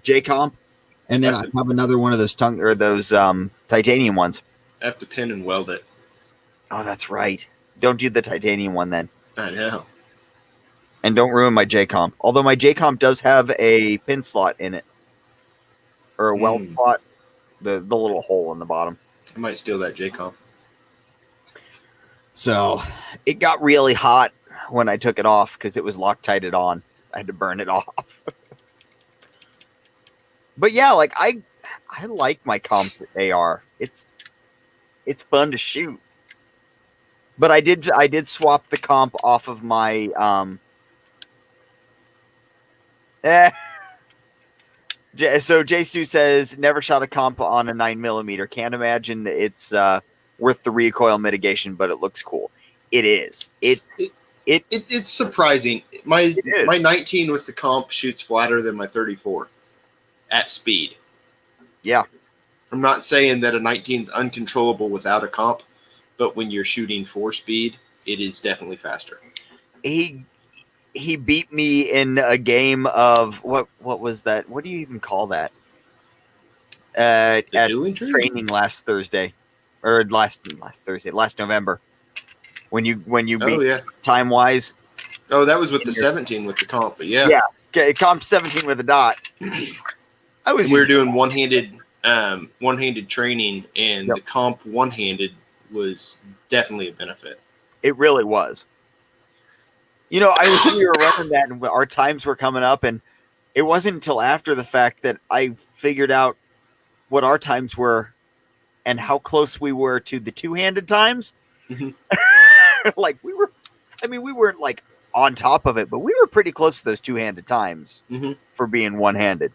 J-Comp, and then I have another one of those titanium ones. I have to pin and weld it. Oh, that's right. Don't do the titanium one then. I know. And don't ruin my J-Comp. Although my J-Comp does have a pin slot in it. Or a weld slot. The little hole in the bottom. I might steal that J-Comp. So, it got really hot when I took it off because it was Loctited on. I had to burn it off. But yeah, like I like my comp AR. It's fun to shoot. But I did swap the comp off of my So J Stu says never shot a comp on a 9mm. Can't imagine it's worth the recoil mitigation, but it looks cool. It is. It's surprising. My 19 with the comp shoots flatter than my 34 at speed. Yeah. I'm not saying that a 19 is uncontrollable without a comp, but when you're shooting 4 speed, it is definitely faster. He beat me in a game of what was that? What do you even call that? At training last Thursday, or last November, when you beat time wise. Oh, that was with the 17 with the comp, but yeah, comp 17 with a dot. We were doing one-handed training, and the comp one-handed was definitely a benefit. It really was. You know, we were running that, and our times were coming up, and it wasn't until after the fact that I figured out what our times were and how close we were to the two-handed times. Mm-hmm. Like we weren't like on top of it, but we were pretty close to those two-handed times for being one-handed.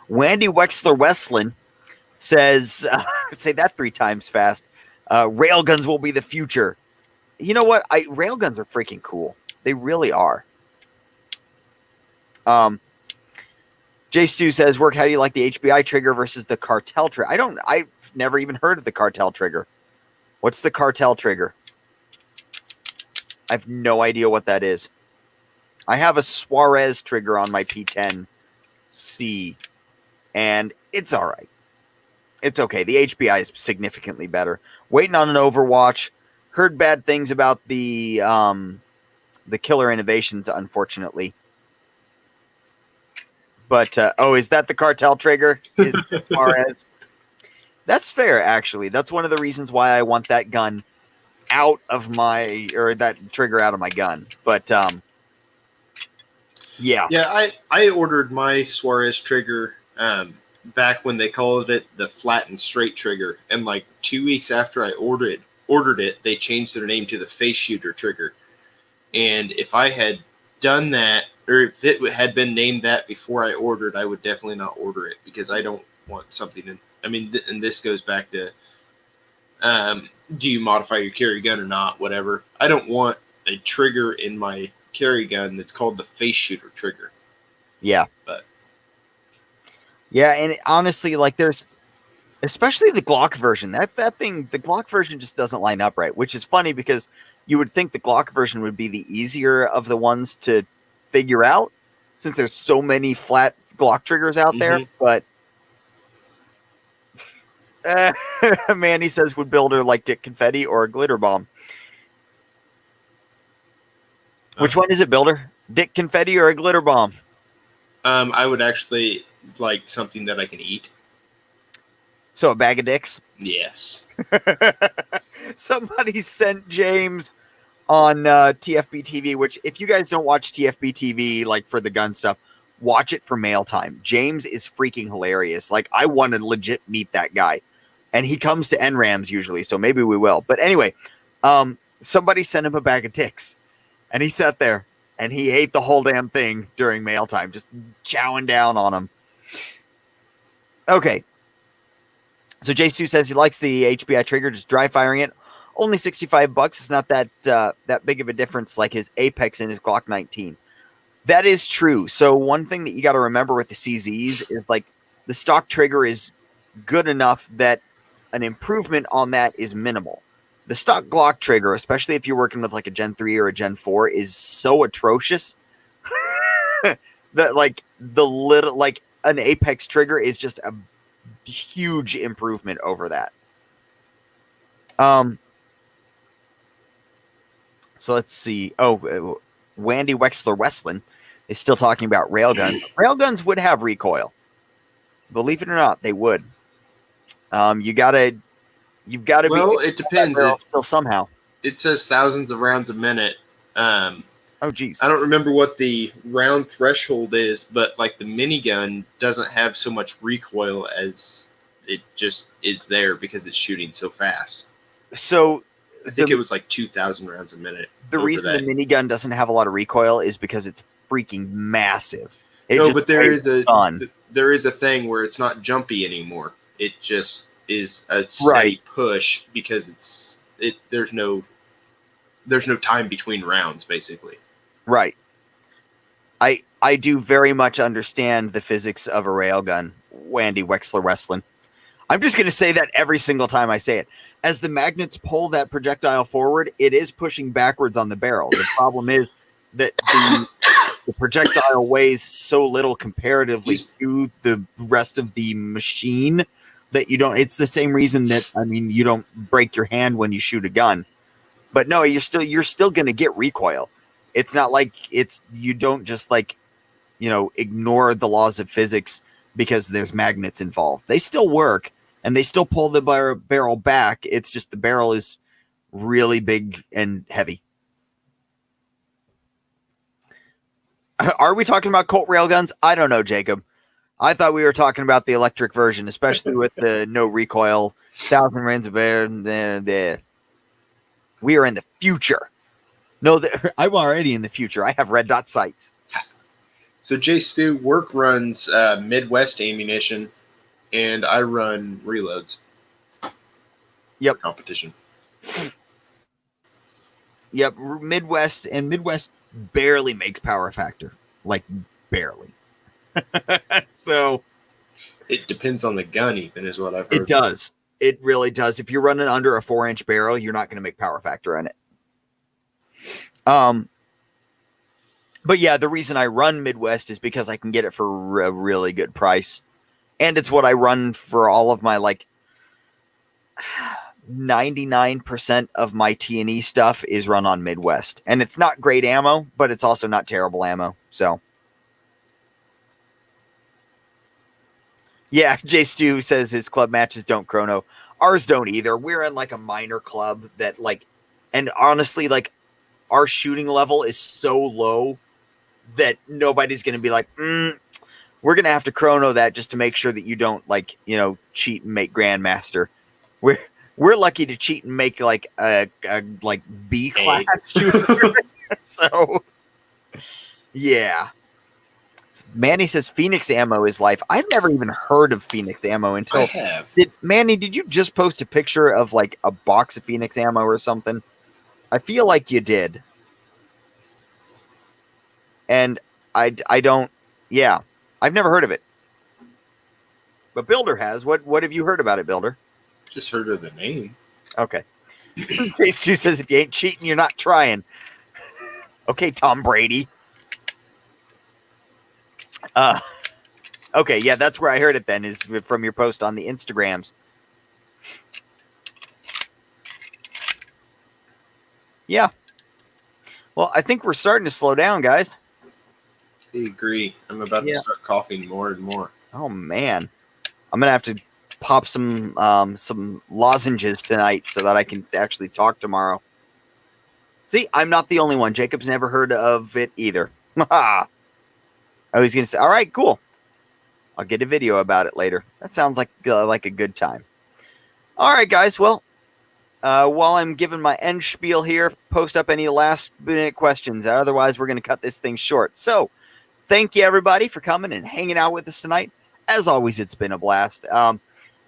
Wendy Wexler-Westlin says, say that 3 times fast, railguns will be the future. You know what? Railguns are freaking cool. They really are. J Stu says, "Work. How do you like the HBI trigger versus the cartel trigger?" I've never even heard of the cartel trigger. What's the cartel trigger? I have no idea what that is. I have a Suarez trigger on my P10C, and it's all right. It's okay. The HBI is significantly better. Waiting on an Overwatch. Heard bad things about the Killer Innovations, unfortunately. But is that the cartel trigger? Is as far as that's fair, actually. That's one of the reasons why I want that gun out of that trigger out of my gun. But yeah. I ordered my Suarez trigger back when they called it the flat and straight trigger, and like 2 weeks after I ordered it, they changed their name to the face shooter trigger. And if I had done that, or if it had been named that before I ordered, I would definitely not order it, because I don't want something and this goes back to do you modify your carry gun or not, whatever. I don't want a trigger in my carry gun that's called the face shooter trigger. Yeah. And honestly, like there's especially the Glock version. That thing, the Glock version just doesn't line up right, which is funny because you would think the Glock version would be the easier of the ones to figure out, since there's so many flat Glock triggers out there. But Manny says, would builder like Dick Confetti or a glitter bomb? Which one is it, builder? Dick Confetti or a glitter bomb? I would actually like something that I can eat. So a bag of dicks? Yes. Somebody sent James on TFB TV, which if you guys don't watch TFB TV, like for the gun stuff, watch it for mail time. James is freaking hilarious. Like I want to legit meet that guy, and he comes to NRAMs usually, so maybe we will. But anyway, somebody sent him a bag of dicks, and he sat there and he ate the whole damn thing during mail time, just chowing down on them. Okay. So J2 says he likes the HBI trigger, just dry firing it. Only $65. It's not that big of a difference like his Apex and his Glock 19. That is true. So one thing that you got to remember with the CZs is like the stock trigger is good enough that an improvement on that is minimal. The stock Glock trigger, especially if you're working with like a Gen 3 or a Gen 4, is so atrocious that like the little like an Apex trigger is just a huge improvement over that. So let's see. Oh, Wandy Wexler Westlin is still talking about railguns. Railguns would have recoil. Believe it or not, they would. You've got to Well, be it depends. Still somehow. It says thousands of rounds a minute. Oh, geez. I don't remember what the round threshold is, but like the minigun doesn't have so much recoil as it just is there because it's shooting so fast. So I think it was like 2,000 rounds a minute. The reason the minigun doesn't have a lot of recoil is because it's freaking massive. But there is a thing where it's not jumpy anymore. It just is a steady push because there's no time between rounds, basically. Right. I do very much understand the physics of a railgun, Wandy Wexler Westlin. I'm just going to say that every single time I say it. As the magnets pull that projectile forward, it is pushing backwards on the barrel. The problem is that the projectile weighs so little comparatively to the rest of the machine that you don't. It's the same reason that, I mean, you don't break your hand when you shoot a gun. But no, you're still going to get recoil. It's not like you don't just like, ignore the laws of physics because there's magnets involved. They still work and they still pull the barrel back. It's just the barrel is really big and heavy. Are we talking about Colt railguns? I don't know, Jacob. I thought we were talking about the electric version, especially with the no recoil, 1,000 rounds of air. We are in the future. No, I'm already in the future. I have red dot sights. So J. Stu work runs Midwest ammunition, and I run reloads. Yep. Competition. Yep. Midwest barely makes power factor. Like, barely. So. It depends on the gun, even, is what I've heard. It does. It really does. If you're running under a 4-inch barrel, you're not going to make power factor on it. But yeah, the reason I run Midwest is because I can get it for a really good price. And it's what I run for all of my, 99% of my T&E stuff is run on Midwest. And it's not great ammo, but it's also not terrible ammo. So. Yeah, Jay Stu says his club matches don't chrono. Ours don't either. We're in a minor club that and honestly, our shooting level is so low that nobody's going to be we're going to have to chrono that just to make sure that you don't cheat and make Grandmaster. We're lucky to cheat and make a B class shooter. So yeah. Manny says Phoenix ammo is life. I've never even heard of Phoenix ammo until I have. Manny, did you just post a picture of a box of Phoenix ammo or something? I feel like you did. And I don't, yeah, I've never heard of it. But Builder has. What have you heard about it, Builder? Just heard of the name. Okay. Stu says if you ain't cheating, you're not trying. Okay, Tom Brady. Okay, yeah, that's where I heard it then, is from your post on the Instagrams. Yeah. Well, I think we're starting to slow down, guys. I agree. I'm about to start coughing more and more. Oh, man. I'm going to have to pop some lozenges tonight so that I can actually talk tomorrow. See, I'm not the only one. Jacob's never heard of it either. I was going to say, all right, cool. I'll get a video about it later. That sounds like a good time. All right, guys. Well, while I'm giving my end spiel here, post up any last-minute questions. Otherwise, we're going to cut this thing short. So, thank you, everybody, for coming and hanging out with us tonight. As always, it's been a blast.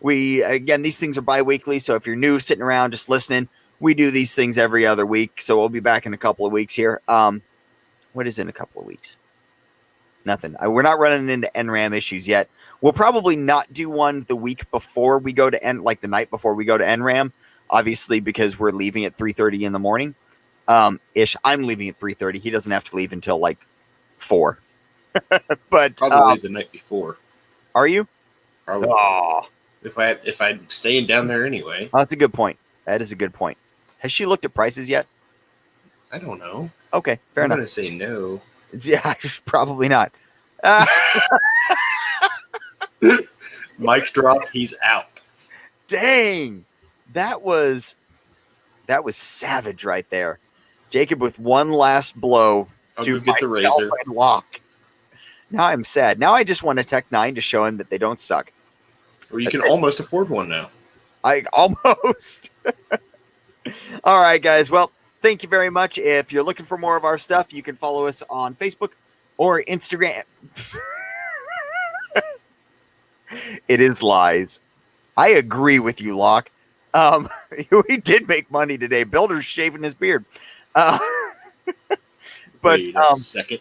These things are bi-weekly, so if you're new, sitting around just listening, we do these things every other week. So we'll be back in a couple of weeks here. What is in a couple of weeks? Nothing. We're not running into NRAM issues yet. We'll probably not do one the week before we go to like the night before we go to NRAM, obviously because we're leaving at 3:30 in the morning. Ish. I'm leaving at 3:30. He doesn't have to leave until like 4. But Probably the night before. Are you? Probably. Oh, If I'm staying down there anyway. that's a good point. That is a good point. Has she looked at prices yet? I don't know. Okay, fair enough. I'm gonna say no. Yeah, probably not. Mic drop. He's out. Dang, that was savage right there. Jacob with one last blow to get the myself razor. and Locke. Now I'm sad. Now I just want a Tech 9 to show him that they don't suck. Or you can almost afford one now. I almost. All right, guys. Well, thank you very much. If you're looking for more of our stuff, you can follow us on Facebook or Instagram. It is lies. I agree with you, Locke. We did make money today. Builder's shaving his beard. But Wait a second.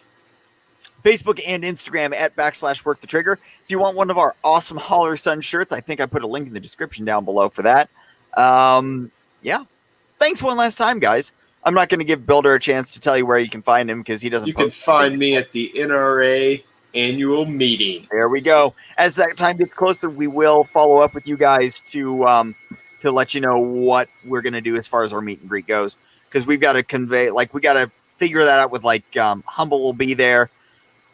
Facebook and Instagram at /WorkTheTrigger. If you want one of our awesome Holler Sun shirts, I think I put a link in the description down below for that. Yeah. Thanks one last time, guys. I'm not going to give Builder a chance to tell you where you can find him because he doesn't. You can find me at the NRA annual meeting. There we go. As that time gets closer, we will follow up with you guys to let you know what we're going to do as far as our meet and greet goes. Because we've got to convey, we got to figure that out with Humble will be there.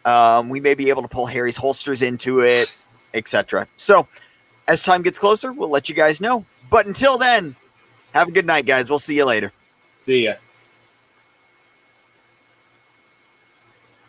We may be able to pull Harry's holsters into it, etc. So as time gets closer, we'll let you guys know. But until then, have a good night, guys. We'll see you later. See ya.